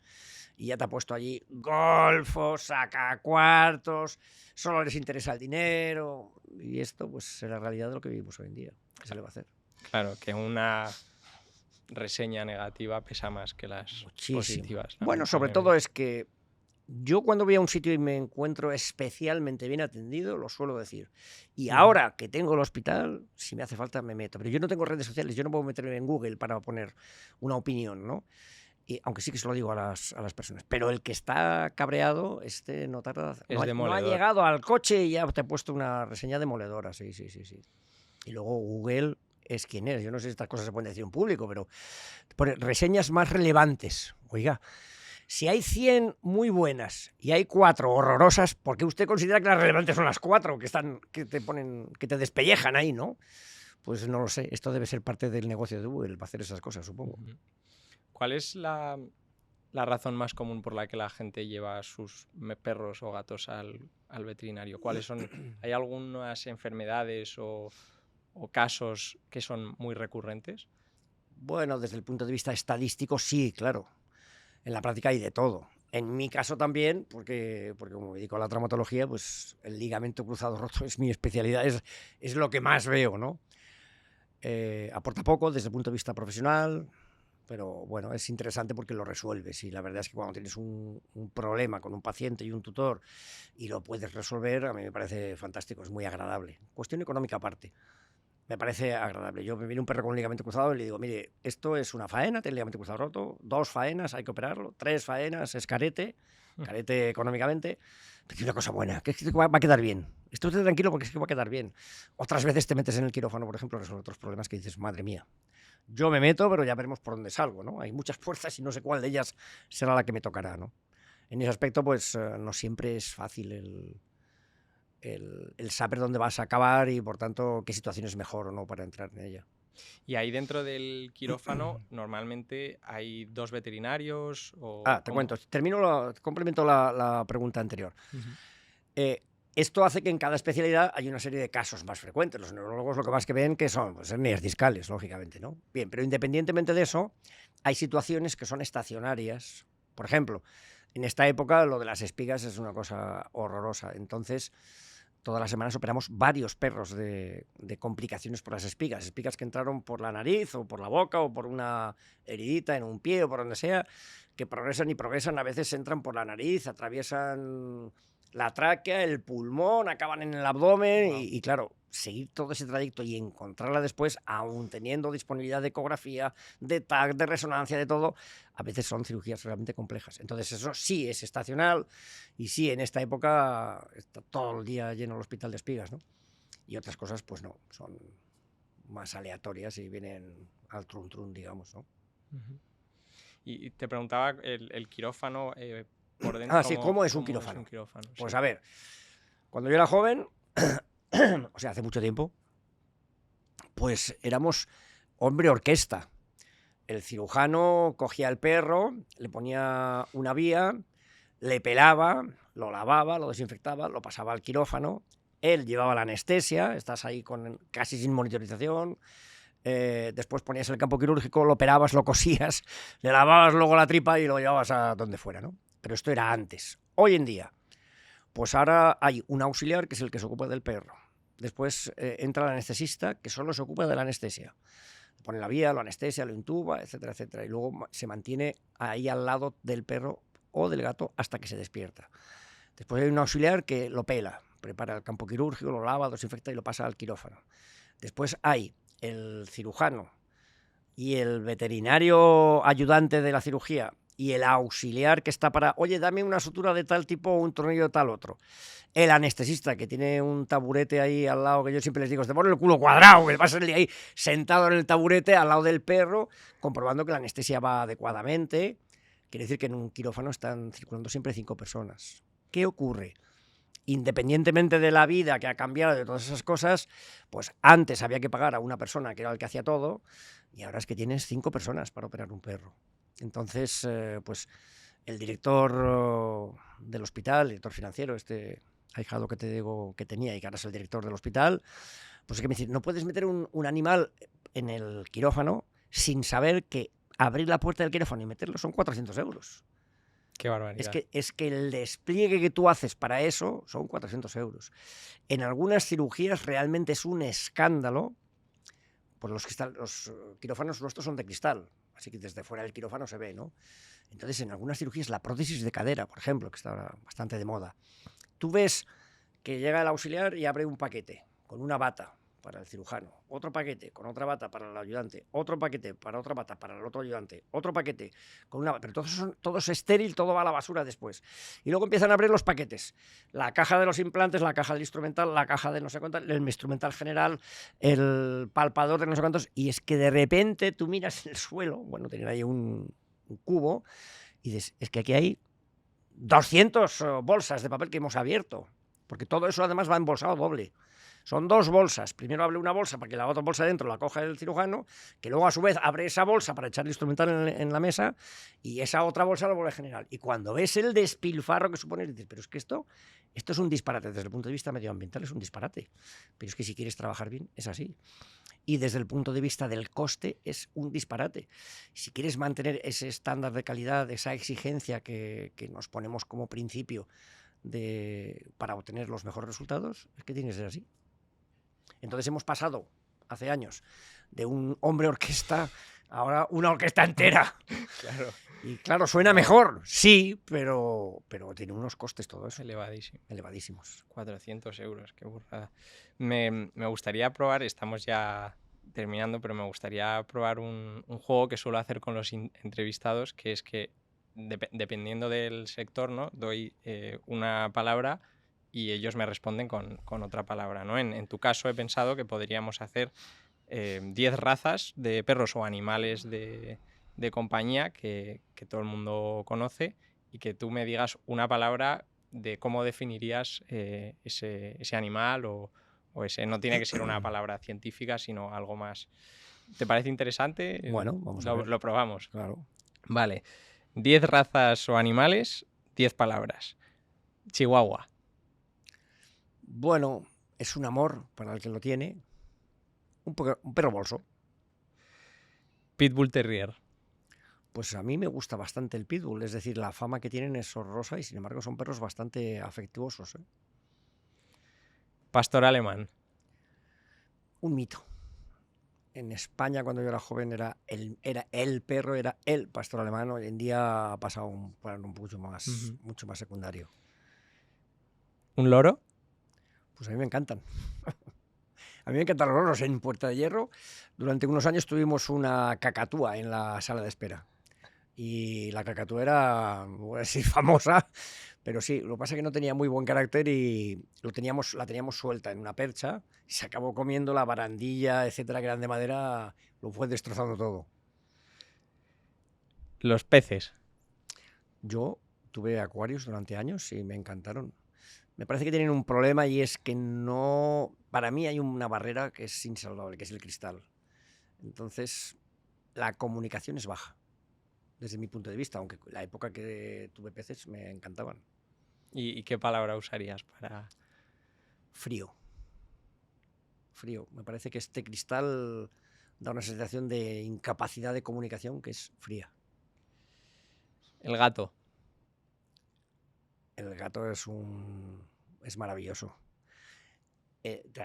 y ya te ha puesto allí golfos, sacacuartos, solo les interesa el dinero. Y esto pues es la realidad de lo que vivimos hoy en día. ¿Qué se le va a hacer? Claro, que una reseña negativa pesa más que las positivas. Bueno, sobre todo es que yo cuando voy a un sitio y me encuentro especialmente bien atendido, lo suelo decir. Y ahora que tengo el hospital, si me hace falta me meto. Pero yo no tengo redes sociales, yo no puedo meterme en Google para poner una opinión, ¿no? Y, aunque sí que se lo digo a las personas. Pero el que está cabreado, no tarda. No ha llegado al coche y ya te ha puesto una reseña demoledora. Sí. Y luego Google es quien es. Yo no sé si estas cosas se pueden decir en público, pero pone reseñas más relevantes. Oiga, si hay 100 muy buenas y hay 4 horrorosas, ¿por qué usted considera que las relevantes son las 4 que te despellejan ahí, no? Pues no lo sé. Esto debe ser parte del negocio de Google, para hacer esas cosas, supongo. ¿Cuál es la razón más común por la que la gente lleva a sus perros o gatos al veterinario? ¿Cuáles son? ¿Hay algunas enfermedades o casos que son muy recurrentes? Bueno, desde el punto de vista estadístico, sí, claro. En la práctica hay de todo. En mi caso también, porque como me dedico a la traumatología, pues el ligamento cruzado roto es mi especialidad, es lo que más veo, ¿no? Aporta poco desde el punto de vista profesional, pero bueno, es interesante porque lo resuelves y la verdad es que cuando tienes un problema con un paciente y un tutor y lo puedes resolver, a mí me parece fantástico, es muy agradable. Cuestión económica aparte. Me parece agradable. Yo me viene un perro con un ligamento cruzado y le digo, mire, esto es una faena, tiene el ligamento cruzado roto, 2 faenas, hay que operarlo, 3 faenas, es carete económicamente, pero tiene una cosa buena, que es que va a quedar bien. Esté usted tranquilo porque es que va a quedar bien. Otras veces te metes en el quirófano, por ejemplo, resuelve otros problemas que dices, madre mía, yo me meto, pero ya veremos por dónde salgo, ¿no? Hay muchas fuerzas y no sé cuál de ellas será la que me tocará, ¿no? En ese aspecto, pues no siempre es fácil el saber dónde vas a acabar y, por tanto, qué situación es mejor o no para entrar en ella. Y ahí dentro del quirófano normalmente hay 2 veterinarios o... Te ¿cómo? cuento, complemento la pregunta anterior. Ujú. Esto hace que en cada especialidad hay una serie de casos más frecuentes. Los neurólogos lo que más que ven que son pues, hernias discales, lógicamente, ¿no? Bien, pero independientemente de eso, hay situaciones que son estacionarias. Por ejemplo, en esta época lo de las espigas es una cosa horrorosa. Entonces, todas las semanas operamos varios perros de complicaciones por las espigas. Espigas que entraron por la nariz o por la boca o por una heridita en un pie o por donde sea, que progresan y progresan. A veces entran por la nariz, atraviesan la tráquea, el pulmón, acaban en el abdomen. Wow. Y claro, seguir todo ese trayecto y encontrarla después, aún teniendo disponibilidad de ecografía, de TAC, de resonancia, de todo, a veces son cirugías realmente complejas. Entonces eso sí es estacional y sí, en esta época está todo el día lleno el hospital de espigas, ¿no? Y otras cosas pues no, son más aleatorias y vienen al trun, digamos, ¿no? Ujú. Y te preguntaba el quirófano por dentro. Ah, sí, ¿cómo es un quirófano? Pues Sí. a ver, cuando yo era joven, o sea, hace mucho tiempo, pues éramos hombre orquesta. El cirujano cogía al perro, le ponía una vía, le pelaba, lo lavaba, lo desinfectaba, lo pasaba al quirófano. Él llevaba la anestesia, estás ahí casi sin monitorización. Después ponías el campo quirúrgico, lo operabas, lo cosías, le lavabas luego la tripa y lo llevabas a donde fuera, ¿no? Pero esto era antes. Hoy en día, pues ahora hay un auxiliar que es el que se ocupa del perro. Después entra el anestesista que solo se ocupa de la anestesia. Pone la vía, lo anestesia, lo intuba, etcétera, etcétera. Y luego se mantiene ahí al lado del perro o del gato hasta que se despierta. Después hay un auxiliar que lo pela, prepara el campo quirúrgico, lo lava, lo desinfecta y lo pasa al quirófano. Después hay el cirujano y el veterinario ayudante de la cirugía y el auxiliar que está para, oye, dame una sutura de tal tipo o un tornillo de tal otro. El anestesista, que tiene un taburete ahí al lado, que yo siempre les digo, te pone el culo cuadrado, que vas a salir ahí sentado en el taburete al lado del perro, comprobando que la anestesia va adecuadamente. Quiere decir que en un quirófano están circulando siempre 5 personas. ¿Qué ocurre? Independientemente de la vida que ha cambiado, de todas esas cosas, pues antes había que pagar a una persona que era el que hacía todo, y ahora es que tienes 5 personas para operar un perro. Entonces, pues el director del hospital, el director financiero, este ahijado que te digo que tenía y que ahora es el director del hospital, pues es que me dice, no puedes meter un animal en el quirófano sin saber que abrir la puerta del quirófano y meterlo son 400 euros. Qué barbaridad. Es que el despliegue que tú haces para eso son 400 euros. En algunas cirugías realmente es un escándalo, por los quirófanos nuestros son de cristal, así que desde fuera del quirófano se ve, ¿no? Entonces, en algunas cirugías, la prótesis de cadera, por ejemplo, que está ahora bastante de moda, tú ves que llega el auxiliar y abre un paquete con una bata para el cirujano, otro paquete con otra bata para el ayudante, otro paquete para otra bata para el otro ayudante, otro paquete con una... Pero todo es estéril, todo va a la basura después. Y luego empiezan a abrir los paquetes. La caja de los implantes, la caja del instrumental, la caja de no sé cuánto, el instrumental general, el palpador de no sé cuántos, y es que de repente tú miras el suelo, bueno, tenían ahí un cubo, y dices, es que aquí hay 200 bolsas de papel que hemos abierto, porque todo eso además va embolsado doble. Son 2 bolsas. Primero abre una bolsa para que la otra bolsa dentro la coja el cirujano, que luego a su vez abre esa bolsa para echar el instrumental en la mesa y esa otra bolsa la vuelve a generar. Y cuando ves el despilfarro que supone, dices, pero es que esto es un disparate. Desde el punto de vista medioambiental es un disparate. Pero es que si quieres trabajar bien es así. Y desde el punto de vista del coste es un disparate. Si quieres mantener ese estándar de calidad, esa exigencia que nos ponemos como principio para obtener los mejores resultados, es que tiene que ser así. Entonces hemos pasado, hace años, de un hombre orquesta a ahora una orquesta entera. Claro. Y claro, suena mejor, sí, pero tiene unos costes todo eso. Elevadísimos. 400 euros, qué burrada. Me gustaría probar, estamos ya terminando, pero me gustaría probar un juego que suelo hacer con los entrevistados, que es que dependiendo del sector, ¿no? Doy una palabra y ellos me responden con otra palabra, ¿no? En tu caso he pensado que podríamos hacer 10 razas de perros o animales de compañía que todo el mundo conoce y que tú me digas una palabra de cómo definirías ese animal o ese. No tiene que ser una palabra científica, sino algo más ¿Te parece interesante? Bueno, vamos a ver. Lo probamos. Claro. Vale. 10 razas o animales, 10 palabras. Chihuahua. Bueno, es un amor para el que lo tiene. Un perro bolso. Pitbull Terrier. Pues a mí me gusta bastante el pitbull, es decir, la fama que tienen es horrorosa y sin embargo son perros bastante afectuosos, ¿eh? Pastor alemán. Un mito. En España, cuando yo era joven, era el perro, era el pastor alemán. Hoy en día ha pasado a un plano mucho más secundario. ¿Un loro? Pues a mí me encantan. A mí me encantan los loros. En Puerta de Hierro, durante unos años tuvimos una cacatúa en la sala de espera. Y la cacatúa era, voy a decir, famosa, pero sí, lo que pasa es que no tenía muy buen carácter y la teníamos suelta en una percha y se acabó comiendo la barandilla, etcétera, que eran de madera, lo fue destrozando todo. Los peces. Yo tuve acuarios durante años y me encantaron. Me parece que tienen un problema y es que no... Para mí hay una barrera que es insalvable, que es el cristal. Entonces, la comunicación es baja, desde mi punto de vista, aunque la época que tuve peces me encantaban. ¿Y qué palabra usarías para...? Frío. Frío. Me parece que este cristal da una sensación de incapacidad de comunicación que es fría. El gato. El gato es maravilloso.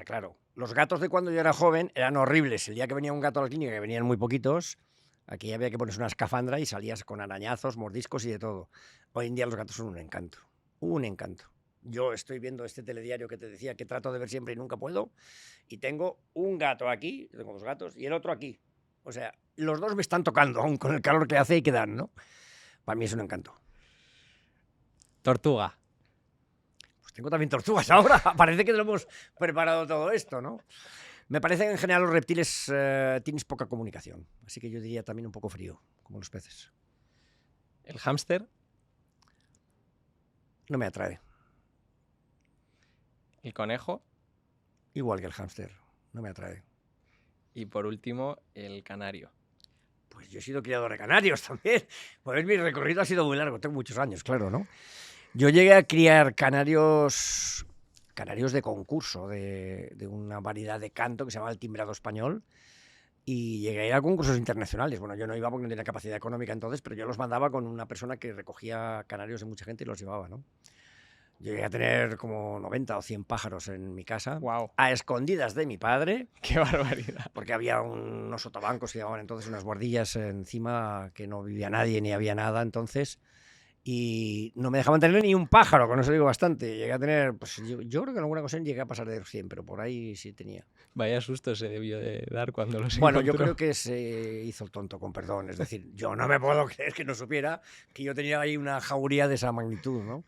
Claro, los gatos de cuando yo era joven eran horribles. El día que venía un gato a la clínica, que venían muy poquitos, aquí había que ponerse una escafandra y salías con arañazos, mordiscos y de todo. Hoy en día los gatos son un encanto. Un encanto. Yo estoy viendo este telediario que te decía que trato de ver siempre y nunca puedo, y tengo un gato aquí, tengo dos gatos, y el otro aquí. O sea, los dos me están tocando, aún con el calor que hace y que dan, ¿no? Para mí es un encanto. Tortuga. Pues tengo también tortugas ahora. Parece que lo hemos preparado todo esto, ¿no? Me parece que en general los reptiles tienes poca comunicación, así que yo diría también un poco frío, como los peces. El hámster. No me atrae. El conejo. Igual que el hámster, no me atrae. Y por último, el canario. Pues yo he sido criador de canarios también. Pues mi recorrido ha sido muy largo, tengo muchos años, claro, ¿no? Yo llegué a criar canarios de concurso, de una variedad de canto que se llama el timbrado español, y llegué a ir a concursos internacionales. Bueno, yo no iba porque no tenía capacidad económica entonces, pero yo los mandaba con una persona que recogía canarios de mucha gente y los llevaba, ¿no? Yo llegué a tener como 90 o 100 pájaros en mi casa, ¡Guau! a escondidas de mi padre, ¡Qué barbaridad! porque había unos sotabancos que llamaban entonces, unas guardillas encima que no vivía nadie ni había nada entonces, y no me dejaban tener ni un pájaro, con eso digo bastante. Llegué a tener, pues yo creo que en alguna ocasión llegué a pasar de 100, pero por ahí sí tenía. Vaya susto se debió de dar cuando los Bueno, yo encontró. creo que se hizo el tonto, con perdón. Es decir, yo no me puedo creer que no supiera que yo tenía ahí una jauría de esa magnitud, ¿no?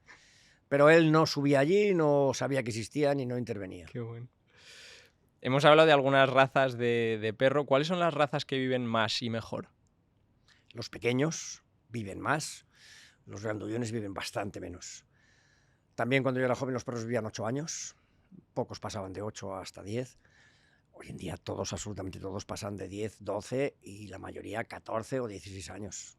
Pero él no subía allí, no sabía que existían y no intervenía. Qué bueno. Hemos hablado de algunas razas de perro. ¿Cuáles son las razas que viven más y mejor? Los pequeños viven más, los grandullones viven bastante menos. También cuando yo era joven los perros vivían 8 años, pocos pasaban de 8 hasta 10. Hoy en día todos, absolutamente todos, pasan de 10, 12 y la mayoría 14 o 16 años.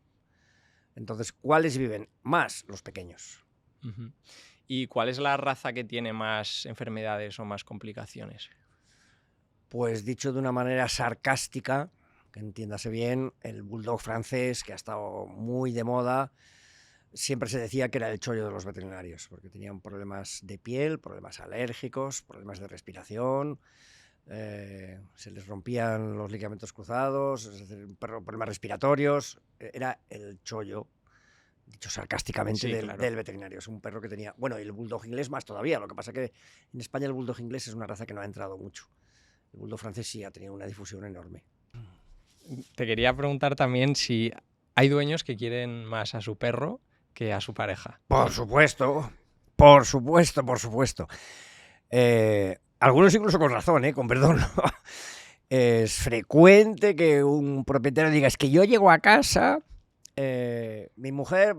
Entonces, ¿cuáles viven más? Los pequeños. Uh-huh. ¿Y cuál es la raza que tiene más enfermedades o más complicaciones? Pues dicho de una manera sarcástica, que entiéndase bien, el bulldog francés, que ha estado muy de moda, siempre se decía que era el chollo de los veterinarios, porque tenían problemas de piel, problemas alérgicos, problemas de respiración, se les rompían los ligamentos cruzados, es decir, problemas respiratorios. Era el chollo, dicho sarcásticamente, Sí, del, claro. del veterinario. Es un perro que tenía... Bueno, y el bulldog inglés más todavía. Lo que pasa que en España el bulldog inglés es una raza que no ha entrado mucho. El bulldog francés sí ha tenido una difusión enorme. Te quería preguntar también si hay dueños que quieren más a su perro que a su pareja. Por supuesto, por supuesto, por supuesto. Algunos incluso con razón, con perdón. Es frecuente que un propietario diga, es que yo llego a casa, mi mujer,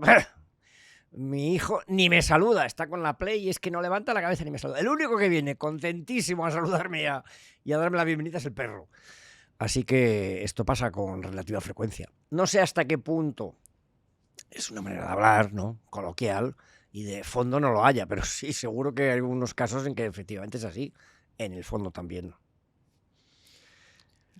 mi hijo, ni me saluda, está con la Play y es que no levanta la cabeza ni me saluda. El único que viene contentísimo a saludarme y a darme la bienvenida es el perro. Así que esto pasa con relativa frecuencia. No sé hasta qué punto es una manera de hablar, ¿no? Coloquial, y de fondo no lo haya, pero sí, seguro que hay algunos casos en que efectivamente es así, en el fondo también.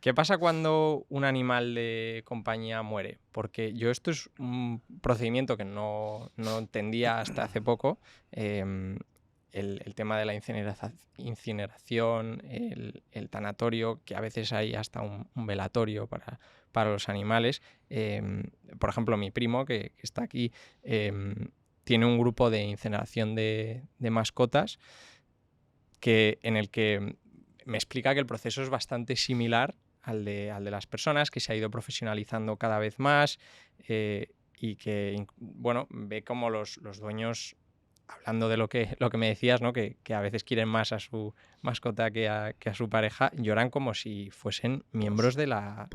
¿Qué pasa cuando un animal de compañía muere? Porque yo esto es un procedimiento que no entendía hasta hace poco. El tema de la incineración, el tanatorio, que a veces hay hasta un velatorio para los animales. Por ejemplo, mi primo, que está aquí, tiene un grupo de incineración de mascotas en el que me explica que el proceso es bastante similar al de las personas, que se ha ido profesionalizando cada vez más, y que, bueno, ve como los dueños, hablando de lo que me decías, ¿no? Que a veces quieren más a su mascota que a su pareja, lloran como si fuesen miembros de la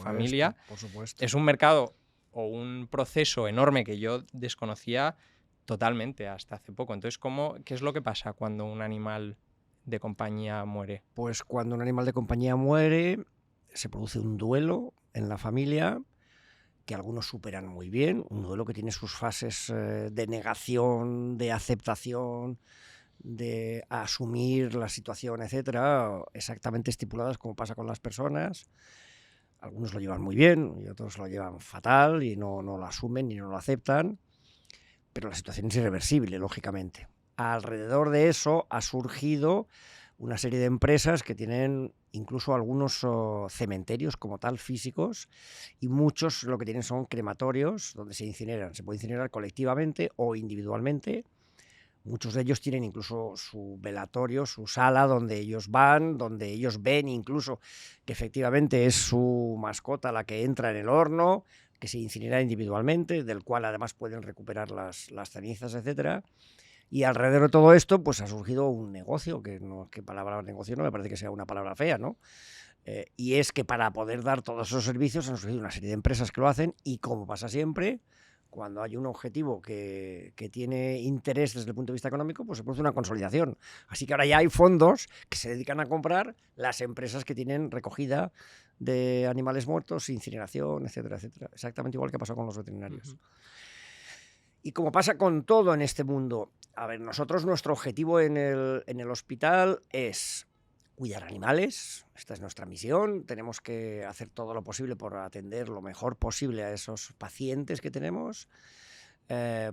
familia. Por supuesto. Es un mercado o un proceso enorme que yo desconocía totalmente hasta hace poco. Entonces, ¿qué es lo que pasa cuando un animal de compañía muere? Pues cuando un animal de compañía muere, se produce un duelo en la familia que algunos superan muy bien, un duelo que tiene sus fases de negación, de aceptación, de asumir la situación, etcétera, exactamente estipuladas como pasa con las personas. Algunos lo llevan muy bien y otros lo llevan fatal y no lo asumen ni no lo aceptan, pero la situación es irreversible, lógicamente. Alrededor de eso ha surgido una serie de empresas que tienen incluso algunos cementerios como tal físicos, y muchos lo que tienen son crematorios donde se incineran. Se puede incinerar colectivamente o individualmente. Muchos de ellos tienen incluso su velatorio, su sala donde ellos van, donde ellos ven incluso que efectivamente es su mascota la que entra en el horno, que se incinera individualmente, del cual además pueden recuperar las cenizas, etcétera. Y alrededor de todo esto, pues ha surgido un negocio, que palabra negocio no me parece que sea una palabra fea, ¿no? Y es que para poder dar todos esos servicios han surgido una serie de empresas que lo hacen, y como pasa siempre, cuando hay un objetivo que tiene interés desde el punto de vista económico, pues se produce una consolidación. Así que ahora ya hay fondos que se dedican a comprar las empresas que tienen recogida de animales muertos, incineración, etcétera, etcétera. Exactamente igual que pasó con los veterinarios. Uh-huh. Y como pasa con todo en este mundo, a ver, nosotros nuestro objetivo en el hospital es cuidar animales, esta es nuestra misión, tenemos que hacer todo lo posible por atender lo mejor posible a esos pacientes que tenemos.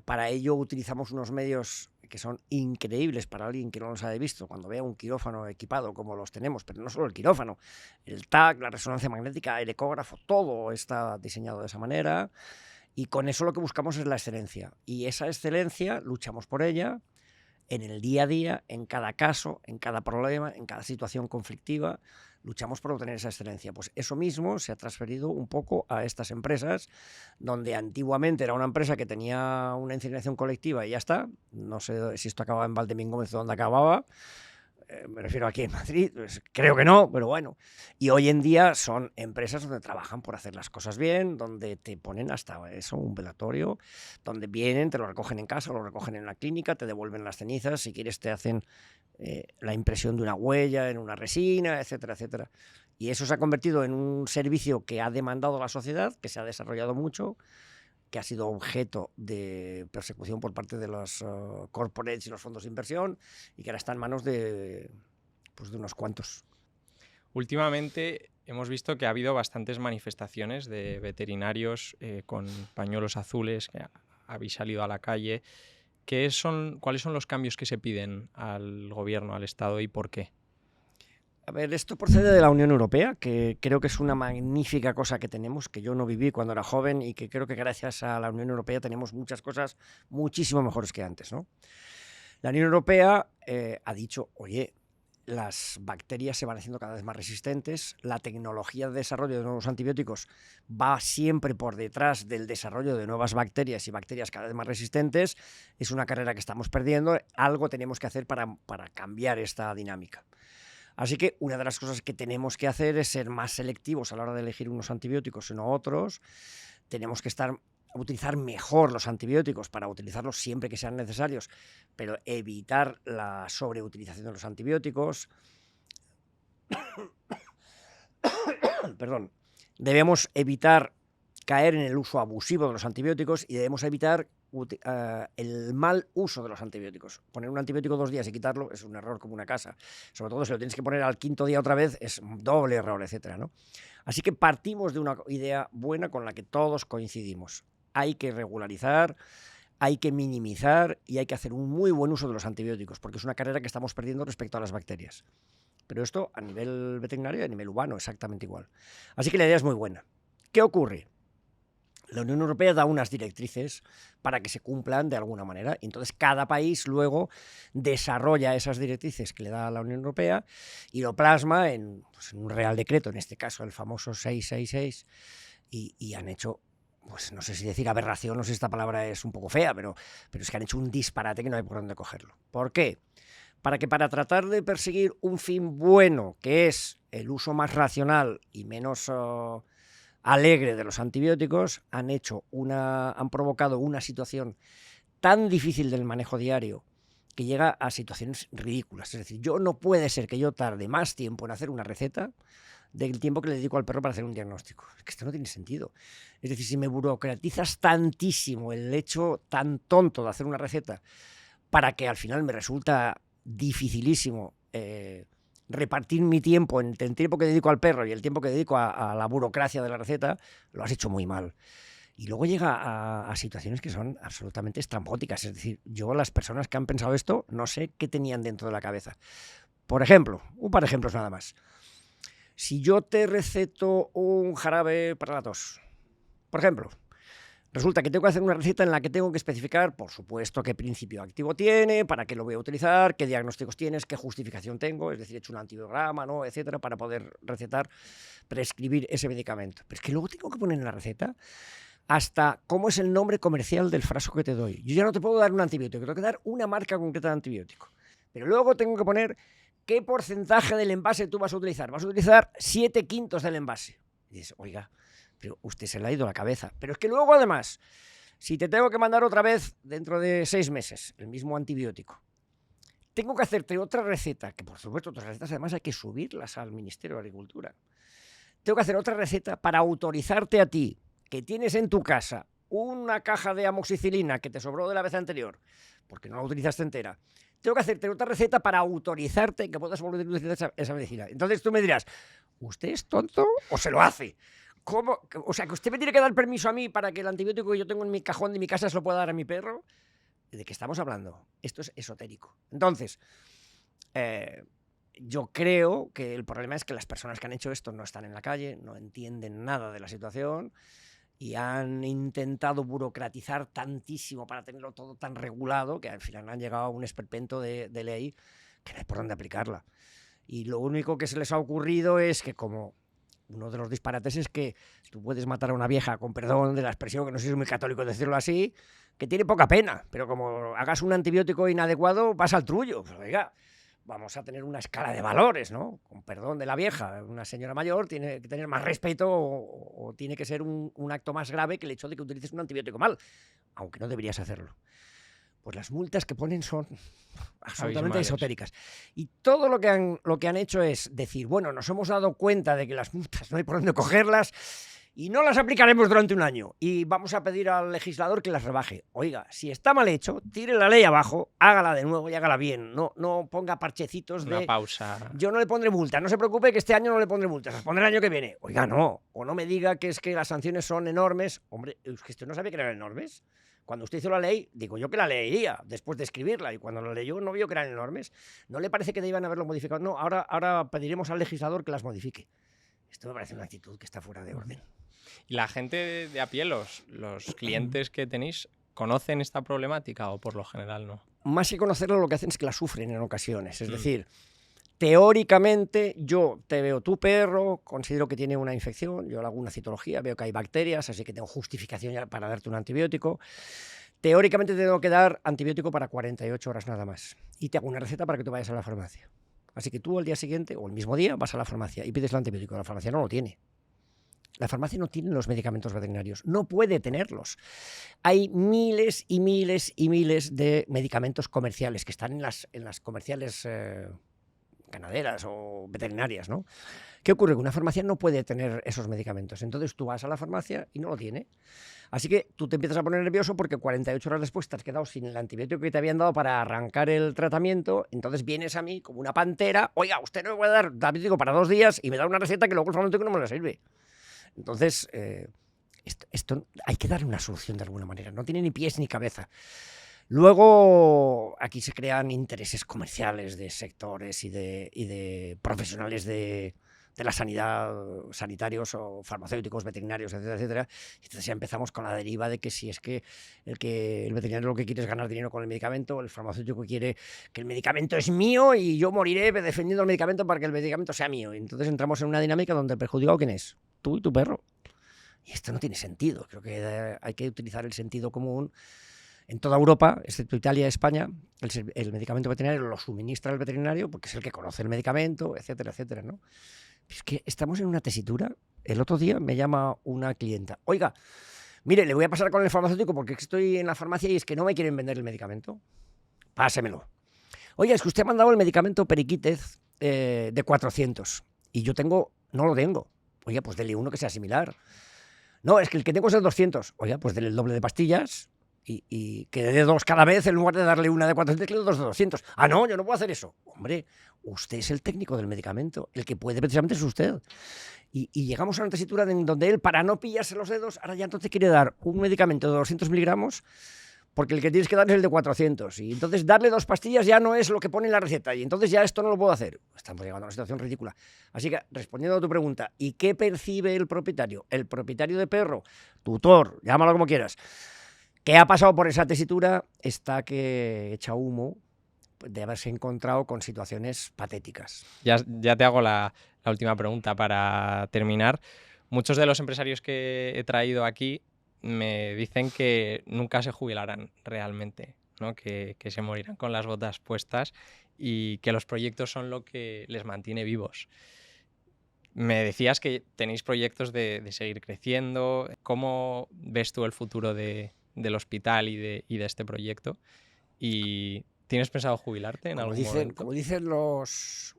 Para ello utilizamos unos medios que son increíbles para alguien que no los haya visto, cuando vea un quirófano equipado como los tenemos, pero no solo el quirófano, el TAC, la resonancia magnética, el ecógrafo, todo está diseñado de esa manera. Y con eso lo que buscamos es la excelencia. Y esa excelencia luchamos por ella en el día a día, en cada caso, en cada problema, en cada situación conflictiva. Luchamos por obtener esa excelencia. Pues eso mismo se ha transferido un poco a estas empresas, donde antiguamente era una empresa que tenía una incineración colectiva y ya está. No sé si esto acababa en Valdemín-Gómez o dónde acababa. Me refiero aquí en Madrid, pues creo que no, pero bueno. Y hoy en día son empresas donde trabajan por hacer las cosas bien, donde te ponen hasta eso, un velatorio, donde vienen, te lo recogen en casa, lo recogen en la clínica, te devuelven las cenizas, si quieres te hacen la impresión de una huella en una resina, etcétera, etcétera. Y eso se ha convertido en un servicio que ha demandado la sociedad, que se ha desarrollado mucho, que ha sido objeto de persecución por parte de los corporates y los fondos de inversión, y que ahora está en manos de unos cuantos. Últimamente hemos visto que ha habido bastantes manifestaciones de veterinarios con pañuelos azules que habéis salido a la calle. ¿Cuáles son los cambios que se piden al gobierno, al Estado, y por qué? A ver, esto procede de la Unión Europea, que creo que es una magnífica cosa que tenemos, que yo no viví cuando era joven y que creo que gracias a la Unión Europea tenemos muchas cosas muchísimo mejores que antes, ¿no? La Unión Europea ha dicho, oye, las bacterias se van haciendo cada vez más resistentes, la tecnología de desarrollo de nuevos antibióticos va siempre por detrás del desarrollo de nuevas bacterias y bacterias cada vez más resistentes, es una carrera que estamos perdiendo, algo tenemos que hacer para cambiar esta dinámica. Así que una de las cosas que tenemos que hacer es ser más selectivos a la hora de elegir unos antibióticos y no otros. Tenemos que utilizar mejor los antibióticos para utilizarlos siempre que sean necesarios, pero evitar la sobreutilización de los antibióticos. perdón, debemos evitar caer en el uso abusivo de los antibióticos y debemos evitar el mal uso de los antibióticos. Poner un antibiótico 2 días y quitarlo es un error como una casa. Sobre todo si lo tienes que poner al 5.º día otra vez, es un doble error, etcétera, ¿no? Así que partimos de una idea buena con la que todos coincidimos. Hay que regularizar, hay que minimizar y hay que hacer un muy buen uso de los antibióticos, porque es una carrera que estamos perdiendo respecto a las bacterias. Pero esto a nivel veterinario y a nivel humano exactamente igual. Así que la idea es muy buena. ¿Qué ocurre? La Unión Europea da unas directrices para que se cumplan de alguna manera. Y entonces cada país luego desarrolla esas directrices que le da la Unión Europea y lo plasma en un Real Decreto, en este caso el famoso 666, y han hecho, pues no sé si decir aberración, no sé si esta palabra es un poco fea, pero es que han hecho un disparate que no hay por dónde cogerlo. ¿Por qué? Para tratar de perseguir un fin bueno, que es el uso más racional y menos alegre de los antibióticos, han provocado una situación tan difícil del manejo diario que llega a situaciones ridículas. Es decir, no puede ser que yo tarde más tiempo en hacer una receta del tiempo que le dedico al perro para hacer un diagnóstico. Es que esto no tiene sentido. Es decir, si me burocratizas tantísimo el hecho tan tonto de hacer una receta para que al final me resulta dificilísimo repartir mi tiempo entre el tiempo que dedico al perro y el tiempo que dedico a la burocracia de la receta, lo has hecho muy mal. Y luego llega a situaciones que son absolutamente estrambóticas. Es decir, las personas que han pensado esto, no sé qué tenían dentro de la cabeza. Por ejemplo, un par de ejemplos nada más. Si yo te receto un jarabe para la tos, por ejemplo, resulta que tengo que hacer una receta en la que tengo que especificar, por supuesto, qué principio activo tiene, para qué lo voy a utilizar, qué diagnósticos tienes, qué justificación tengo, es decir, he hecho un antibiograma, ¿no?, etcétera, para poder prescribir ese medicamento. Pero es que luego tengo que poner en la receta hasta cómo es el nombre comercial del frasco que te doy. Yo ya no te puedo dar un antibiótico, tengo que dar una marca concreta de antibiótico. Pero luego tengo que poner qué porcentaje del envase tú vas a utilizar. Vas a utilizar 7/5 del envase. Y dices, oiga, pero usted se le ha ido la cabeza. Pero es que luego, además, si te tengo que mandar otra vez dentro de 6 meses el mismo antibiótico, tengo que hacerte otra receta, que por supuesto otras recetas además hay que subirlas al Ministerio de Agricultura. Tengo que hacer otra receta para autorizarte a ti, que tienes en tu casa una caja de amoxicilina que te sobró de la vez anterior, porque no la utilizaste entera. Tengo que hacerte otra receta para autorizarte que puedas volver a utilizar esa medicina. Entonces tú me dirás, ¿usted es tonto o se lo hace? ¿Cómo? O sea, que usted me tiene que dar permiso a mí para que el antibiótico que yo tengo en mi cajón de mi casa se lo pueda dar a mi perro. ¿De qué estamos hablando? Esto es esotérico. Entonces, yo creo que el problema es que las personas que han hecho esto no están en la calle, no entienden nada de la situación y han intentado burocratizar tantísimo para tenerlo todo tan regulado que al final han llegado a un esperpento de ley que no hay por dónde aplicarla. Y lo único que se les ha ocurrido es que, como uno de los disparates es que tú puedes matar a una vieja, con perdón de la expresión, que no sé si es muy católico decirlo así, que tiene poca pena, pero como hagas un antibiótico inadecuado, pasa al trullo. Pues oiga, vamos a tener una escala de valores, ¿no? Con perdón de la vieja, una señora mayor tiene que tener más respeto o tiene que ser un acto más grave que el hecho de que utilices un antibiótico mal, aunque no deberías hacerlo. Pues las multas que ponen son absolutamente esotéricas. Y todo lo que han hecho es decir, bueno, nos hemos dado cuenta de que las multas no hay por dónde cogerlas y no las aplicaremos durante un año y vamos a pedir al legislador que las rebaje. Oiga, si está mal hecho, tire la ley abajo, hágala de nuevo y hágala bien. No ponga parchecitos de... Una pausa. Yo no le pondré multa, no se preocupe que este año no le pondré multas, las pondré el año que viene. Oiga, no. O no me diga que es que las sanciones son enormes. Hombre, es que usted no sabía que eran enormes. Cuando usted hizo la ley, digo yo que la leería después de escribirla, y cuando la leyó no vio que eran enormes. ¿No le parece que debían haberlo modificado? No, ahora pediremos al legislador que las modifique. Esto me parece una actitud que está fuera de orden. ¿Y la gente de a pie, los clientes que tenéis, conocen esta problemática o por lo general no? Más que conocerlo, lo que hacen es que la sufren en ocasiones. Es decir, teóricamente yo te veo tu perro, considero que tiene una infección, yo le hago una citología, veo que hay bacterias, así que tengo justificación ya para darte un antibiótico. Teóricamente te tengo que dar antibiótico para 48 horas nada más. Y te hago una receta para que tú vayas a la farmacia. Así que tú al día siguiente o el mismo día vas a la farmacia y pides el antibiótico. La farmacia no lo tiene. La farmacia no tiene los medicamentos veterinarios, no puede tenerlos. Hay miles y miles y miles de medicamentos comerciales que están en las comerciales ganaderas o veterinarias, ¿no? ¿Qué ocurre? Que una farmacia no puede tener esos medicamentos. Entonces tú vas a la farmacia y no lo tiene. Así que tú te empiezas a poner nervioso porque 48 horas después te has quedado sin el antibiótico que te habían dado para arrancar el tratamiento. Entonces vienes a mí como una pantera. Oiga, usted no me puede dar antibiótico para 2 días y me da una receta que luego el farmacéutico no me la sirve. Entonces, esto hay que darle una solución de alguna manera. No tiene ni pies ni cabeza. Luego, aquí se crean intereses comerciales de sectores y de profesionales de la sanidad, sanitarios o farmacéuticos, veterinarios, etcétera, etcétera. Y entonces ya empezamos con la deriva de que si es que el veterinario lo que quiere es ganar dinero con el medicamento, el farmacéutico quiere que el medicamento es mío y yo moriré defendiendo el medicamento para que el medicamento sea mío. Y entonces entramos en una dinámica donde el perjudicado, ¿quién es? Tú y tu perro. Y esto no tiene sentido. Creo que hay que utilizar el sentido común. En toda Europa, excepto Italia y España, el medicamento veterinario lo suministra el veterinario porque es el que conoce el medicamento, etcétera, etcétera, ¿no? Es que estamos en una tesitura. El otro día me llama una clienta. Oiga, mire, le voy a pasar con el farmacéutico porque estoy en la farmacia y es que no me quieren vender el medicamento. Pásemelo. Oye, es que usted ha mandado el medicamento Periquítez de 400 y yo no lo tengo. Oiga, pues dele uno que sea similar. No, es que el que tengo es el 200. Oiga, pues dele el doble de pastillas y que dé 2 cada vez en lugar de darle una de 400, que le dé 2 de 200. Ah, no, yo no puedo hacer eso. Hombre, usted es el técnico del medicamento. El que puede precisamente es usted. Y llegamos a una tesitura en donde él, para no pillarse los dedos, ahora ya no te quiere dar un medicamento de 200 miligramos porque el que tienes que dar es el de 400. Y entonces darle 2 pastillas ya no es lo que pone en la receta. Y entonces ya esto no lo puedo hacer. Estamos llegando a una situación ridícula. Así que, respondiendo a tu pregunta, ¿y qué percibe el propietario? El propietario de perro, tutor, llámalo como quieras, que ha pasado por esa tesitura, está que echa humo de haberse encontrado con situaciones patéticas. Ya te hago la última pregunta para terminar. Muchos de los empresarios que he traído aquí me dicen que nunca se jubilarán realmente, ¿no? Que se morirán con las botas puestas y que los proyectos son lo que les mantiene vivos. Me decías que tenéis proyectos de seguir creciendo. ¿Cómo ves tú el futuro del hospital y de este proyecto? ¿Y tienes pensado jubilarte en algún momento? Como dicen los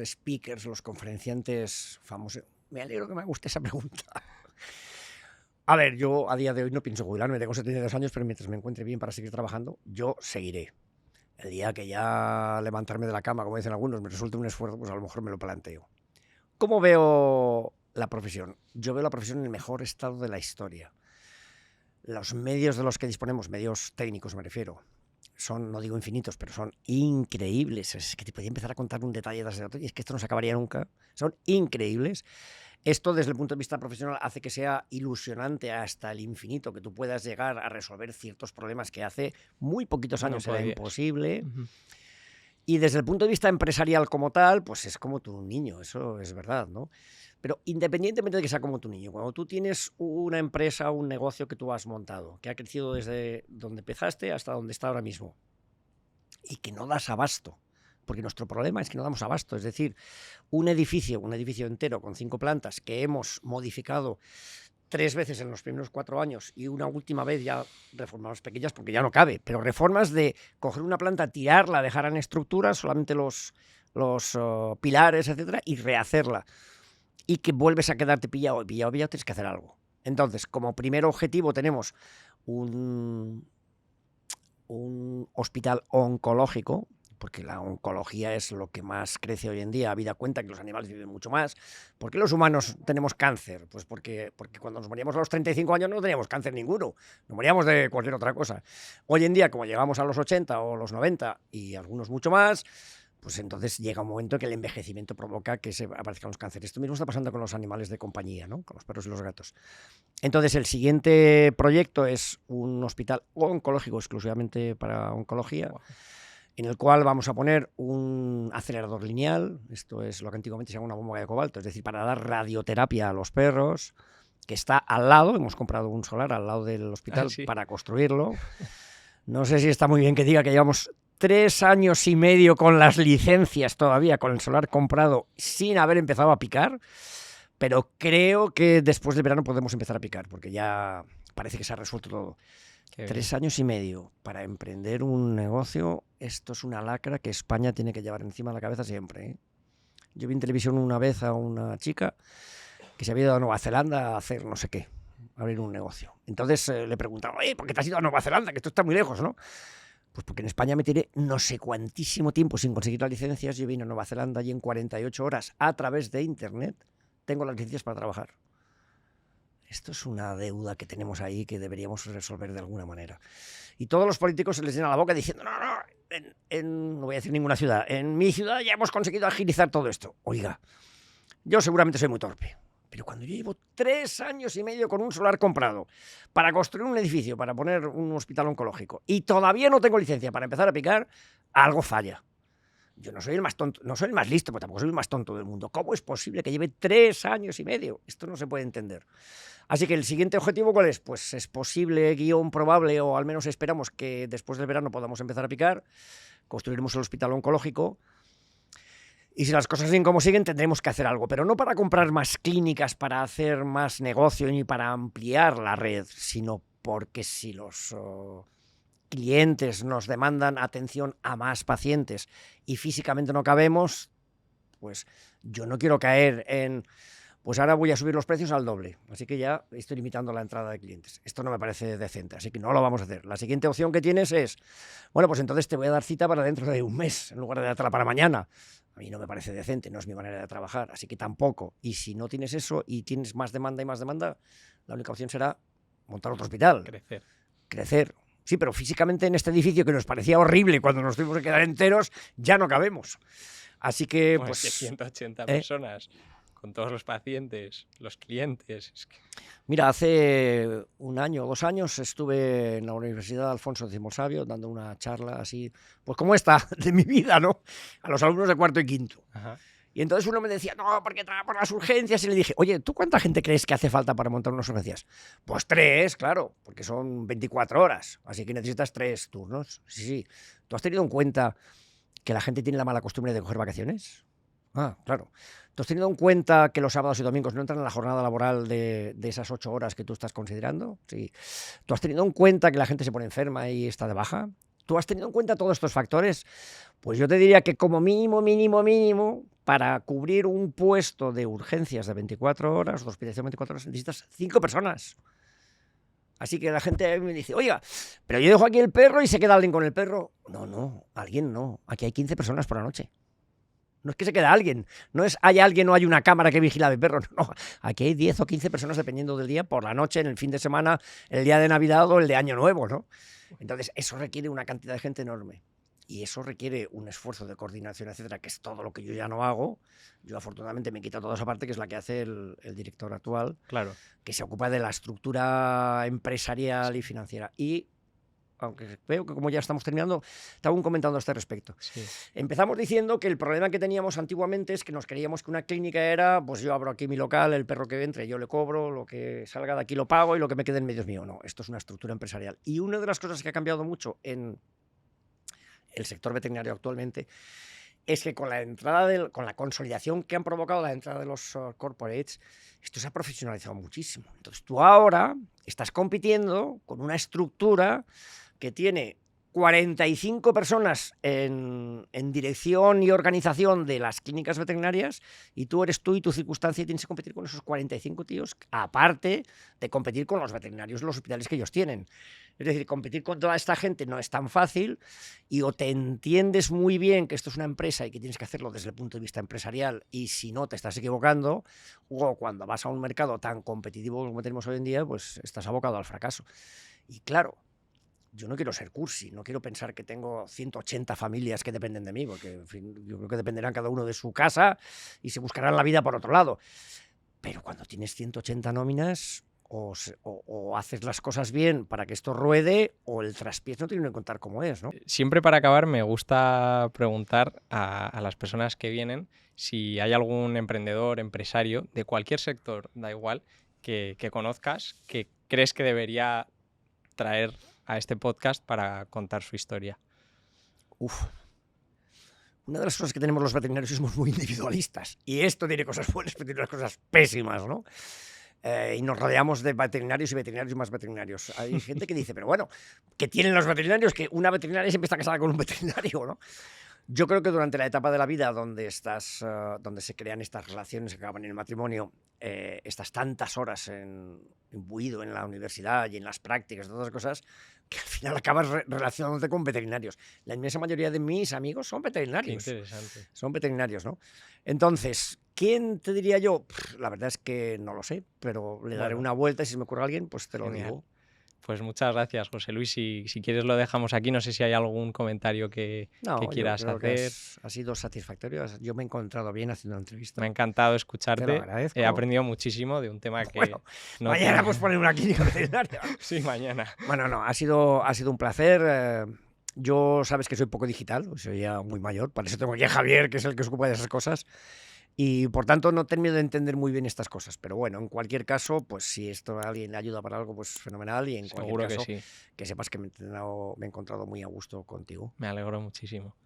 speakers, los conferenciantes famosos, me alegro que me guste esa pregunta. A ver, yo a día de hoy no pienso jubilarme, tengo 72 años, pero mientras me encuentre bien para seguir trabajando, yo seguiré. El día que ya levantarme de la cama, como dicen algunos, me resulte un esfuerzo, pues a lo mejor me lo planteo. ¿Cómo veo la profesión? Yo veo la profesión en el mejor estado de la historia. Los medios de los que disponemos, medios técnicos me refiero, son, no digo infinitos, pero son increíbles. Es que te podía empezar a contar un detalle tras el otro y es que esto no se acabaría nunca. Son increíbles. Esto, desde el punto de vista profesional, hace que sea ilusionante hasta el infinito, que tú puedas llegar a resolver ciertos problemas que hace muy poquitos años era imposible. Uh-huh. Y desde el punto de vista empresarial como tal, pues es como tu niño, eso es verdad, ¿no? Pero independientemente de que sea como tu niño, cuando tú tienes una empresa, un negocio que tú has montado, que ha crecido desde donde empezaste hasta donde está ahora mismo, y que no das abasto, porque nuestro problema es que no damos abasto, es decir, un edificio entero con 5 plantas que hemos modificado 3 veces en los primeros 4 años y una última vez ya reformas pequeñas porque ya no cabe, pero reformas de coger una planta, tirarla, dejar en estructura solamente los pilares, etcétera, y rehacerla. Y que vuelves a quedarte pillado, tienes que hacer algo. Entonces, como primer objetivo tenemos un hospital oncológico, porque la oncología es lo que más crece hoy en día, habida cuenta que los animales viven mucho más. ¿Por qué los humanos tenemos cáncer? Pues porque cuando nos moríamos a los 35 años no teníamos cáncer ninguno, nos moríamos de cualquier otra cosa. Hoy en día, como llegamos a los 80 o los 90 y algunos mucho más, pues entonces llega un momento en que el envejecimiento provoca que se aparezcan los cánceres. Esto mismo está pasando con los animales de compañía, ¿no? Con los perros y los gatos. Entonces, el siguiente proyecto es un hospital oncológico exclusivamente para oncología, en el cual vamos a poner un acelerador lineal, esto es lo que antiguamente se llama una bomba de cobalto, es decir, para dar radioterapia a los perros, que está al lado, hemos comprado un solar al lado del hospital para construirlo. No sé si está muy bien que diga que llevamos 3 años y medio con las licencias todavía, con el solar comprado, sin haber empezado a picar, pero creo que después del verano podemos empezar a picar, porque ya parece que se ha resuelto todo. 3 años y medio para emprender un negocio, esto es una lacra que España tiene que llevar encima de la cabeza siempre, ¿eh? Yo vi en televisión una vez a una chica que se había ido a Nueva Zelanda a hacer no sé qué, a abrir un negocio. Entonces le preguntaba, oye, ¿por qué te has ido a Nueva Zelanda? Que esto está muy lejos, ¿no? Pues porque en España me tiré no sé cuantísimo tiempo sin conseguir las licencias. Yo vine a Nueva Zelanda y en 48 horas a través de Internet tengo las licencias para trabajar. Esto es una deuda que tenemos ahí que deberíamos resolver de alguna manera. Y todos los políticos se les llena la boca diciendo, no voy a decir ninguna ciudad, en mi ciudad ya hemos conseguido agilizar todo esto. Oiga, yo seguramente soy muy torpe, pero cuando yo llevo 3 años y medio con un solar comprado para construir un edificio, para poner un hospital oncológico, y todavía no tengo licencia para empezar a picar, algo falla. Yo no soy el más tonto, no soy el más listo, pero tampoco soy el más tonto del mundo. ¿Cómo es posible que lleve 3 años y medio? Esto no se puede entender. Así que el siguiente objetivo, ¿cuál es? Pues es posible, guión probable, o al menos esperamos que después del verano podamos empezar a picar. Construiremos el hospital oncológico. Y si las cosas siguen como siguen, tendremos que hacer algo. Pero no para comprar más clínicas, para hacer más negocio, ni para ampliar la red, sino porque si los clientes nos demandan atención a más pacientes y físicamente no cabemos, pues yo no quiero caer en, pues ahora voy a subir los precios al doble, así que ya estoy limitando la entrada de clientes. Esto no me parece decente, así que no lo vamos a hacer. La siguiente opción que tienes es, bueno, pues entonces te voy a dar cita para dentro de un mes, en lugar de dártela para mañana. A mí no me parece decente, no es mi manera de trabajar, así que tampoco. Y si no tienes eso y tienes más demanda y más demanda, la única opción será montar otro hospital. Crecer. Sí, pero físicamente en este edificio que nos parecía horrible cuando nos tuvimos que quedar enteros, ya no cabemos. Así que, pues 180 personas, con todos los pacientes, los clientes. Es que... Mira, hace 1 año o 2 años estuve en la Universidad Alfonso X el Sabio dando una charla así, pues como esta, de mi vida, ¿no? A los alumnos de 4º y 5º. Ajá. Y entonces uno me decía, no, porque por las urgencias. Y le dije, oye, ¿tú cuánta gente crees que hace falta para montar unas urgencias? Pues 3, claro, porque son 24 horas. Así que necesitas 3 turnos. Sí. ¿Tú has tenido en cuenta que la gente tiene la mala costumbre de coger vacaciones? Ah, claro. ¿Tú has tenido en cuenta que los sábados y domingos no entran en la jornada laboral de esas 8 horas que tú estás considerando? Sí. ¿Tú has tenido en cuenta que la gente se pone enferma y está de baja? ¿Tú has tenido en cuenta todos estos factores? Pues yo te diría que como mínimo, para cubrir un puesto de urgencias de 24 horas, de hospitalización de 24 horas, necesitas 5 personas. Así que la gente me dice, oiga, pero yo dejo aquí el perro y se queda alguien con el perro. No, alguien no. Aquí hay 15 personas por la noche. No es que se queda alguien, no es hay alguien o hay una cámara que vigila el perro, no. Aquí hay 10 o 15 personas dependiendo del día, por la noche, en el fin de semana, el día de Navidad o el de Año Nuevo, ¿no? Entonces, eso requiere una cantidad de gente enorme. Y eso requiere un esfuerzo de coordinación, etcétera, que es todo lo que yo ya no hago. Yo, afortunadamente, me quito toda esa parte, que es la que hace el director actual, claro, que se ocupa de la estructura empresarial y financiera. Y, aunque veo que como ya estamos terminando, te hago un comentario a este respecto. sí. Empezamos diciendo que el problema que teníamos antiguamente es que nos creíamos que una clínica era, pues yo abro aquí mi local, el perro que entre yo le cobro, lo que salga de aquí lo pago y lo que me quede en medio es mío. No, esto es una estructura empresarial. Y una de las cosas que ha cambiado mucho en el sector veterinario actualmente es que con la entrada con la consolidación que han provocado la entrada de los corporates, esto se ha profesionalizado muchísimo. Entonces tú ahora estás compitiendo con una estructura que tiene 45 personas en dirección y organización de las clínicas veterinarias, y tú eres tú y tu circunstancia y tienes que competir con esos 45 tíos, aparte de competir con los veterinarios en los hospitales que ellos tienen. Es decir, competir con toda esta gente no es tan fácil, y o te entiendes muy bien que esto es una empresa y que tienes que hacerlo desde el punto de vista empresarial, y si no te estás equivocando, o cuando vas a un mercado tan competitivo como tenemos hoy en día, pues estás abocado al fracaso. Y claro, yo no quiero ser cursi, no quiero pensar que tengo 180 familias que dependen de mí, porque en fin, yo creo que dependerán cada uno de su casa y se buscarán la vida por otro lado. Pero cuando tienes 180 nóminas, o haces las cosas bien para que esto ruede, o el traspiés no tiene que contar cómo es, ¿no? Siempre para acabar me gusta preguntar a las personas que vienen si hay algún emprendedor, empresario, de cualquier sector, da igual, que conozcas, que crees que debería traer a este podcast para contar su historia. Una de las cosas que tenemos los veterinarios es que somos muy individualistas, y esto tiene cosas buenas, pero tiene unas cosas pésimas, ¿no? Y nos rodeamos de veterinarios y veterinarios y más veterinarios. Hay gente que dice, pero bueno, ¿qué tienen los veterinarios? Que una veterinaria siempre está casada con un veterinario, ¿no? Yo creo que durante la etapa de la vida donde estás, donde se crean estas relaciones que acaban en el matrimonio, estás tantas horas imbuido en la universidad y en las prácticas, todas las cosas, que al final acabas relacionándote con veterinarios. La inmensa mayoría de mis amigos son Qué veterinarios. interesante. Son veterinarios, ¿no? Entonces, ¿quién te diría yo? La verdad es que no lo sé, pero le daré Bueno, una vuelta y si me ocurre alguien, pues te lo genial. digo. Pues muchas gracias, José Luis. Si quieres lo dejamos aquí. No sé si hay algún comentario que No, yo quieras creo que hacer. ha sido satisfactorio. Yo me he encontrado bien haciendo la entrevista. Me ha encantado Te lo escucharte. He agradezco. aprendido muchísimo de un tema que Bueno, no mañana tenía. pues poner una clínica veterinaria. Sí, mañana. Bueno, no, ha sido un placer. Yo sabes que soy poco digital, soy ya muy mayor, para eso tengo aquí a Javier, que es el que se ocupa de esas cosas. Y por tanto no termino de entender muy bien estas cosas. Pero bueno, en cualquier caso, pues si esto a alguien le ayuda para algo, pues fenomenal. Y en cualquier Seguro que caso, sí. que sepas que me he encontrado muy a gusto contigo. Me alegro muchísimo.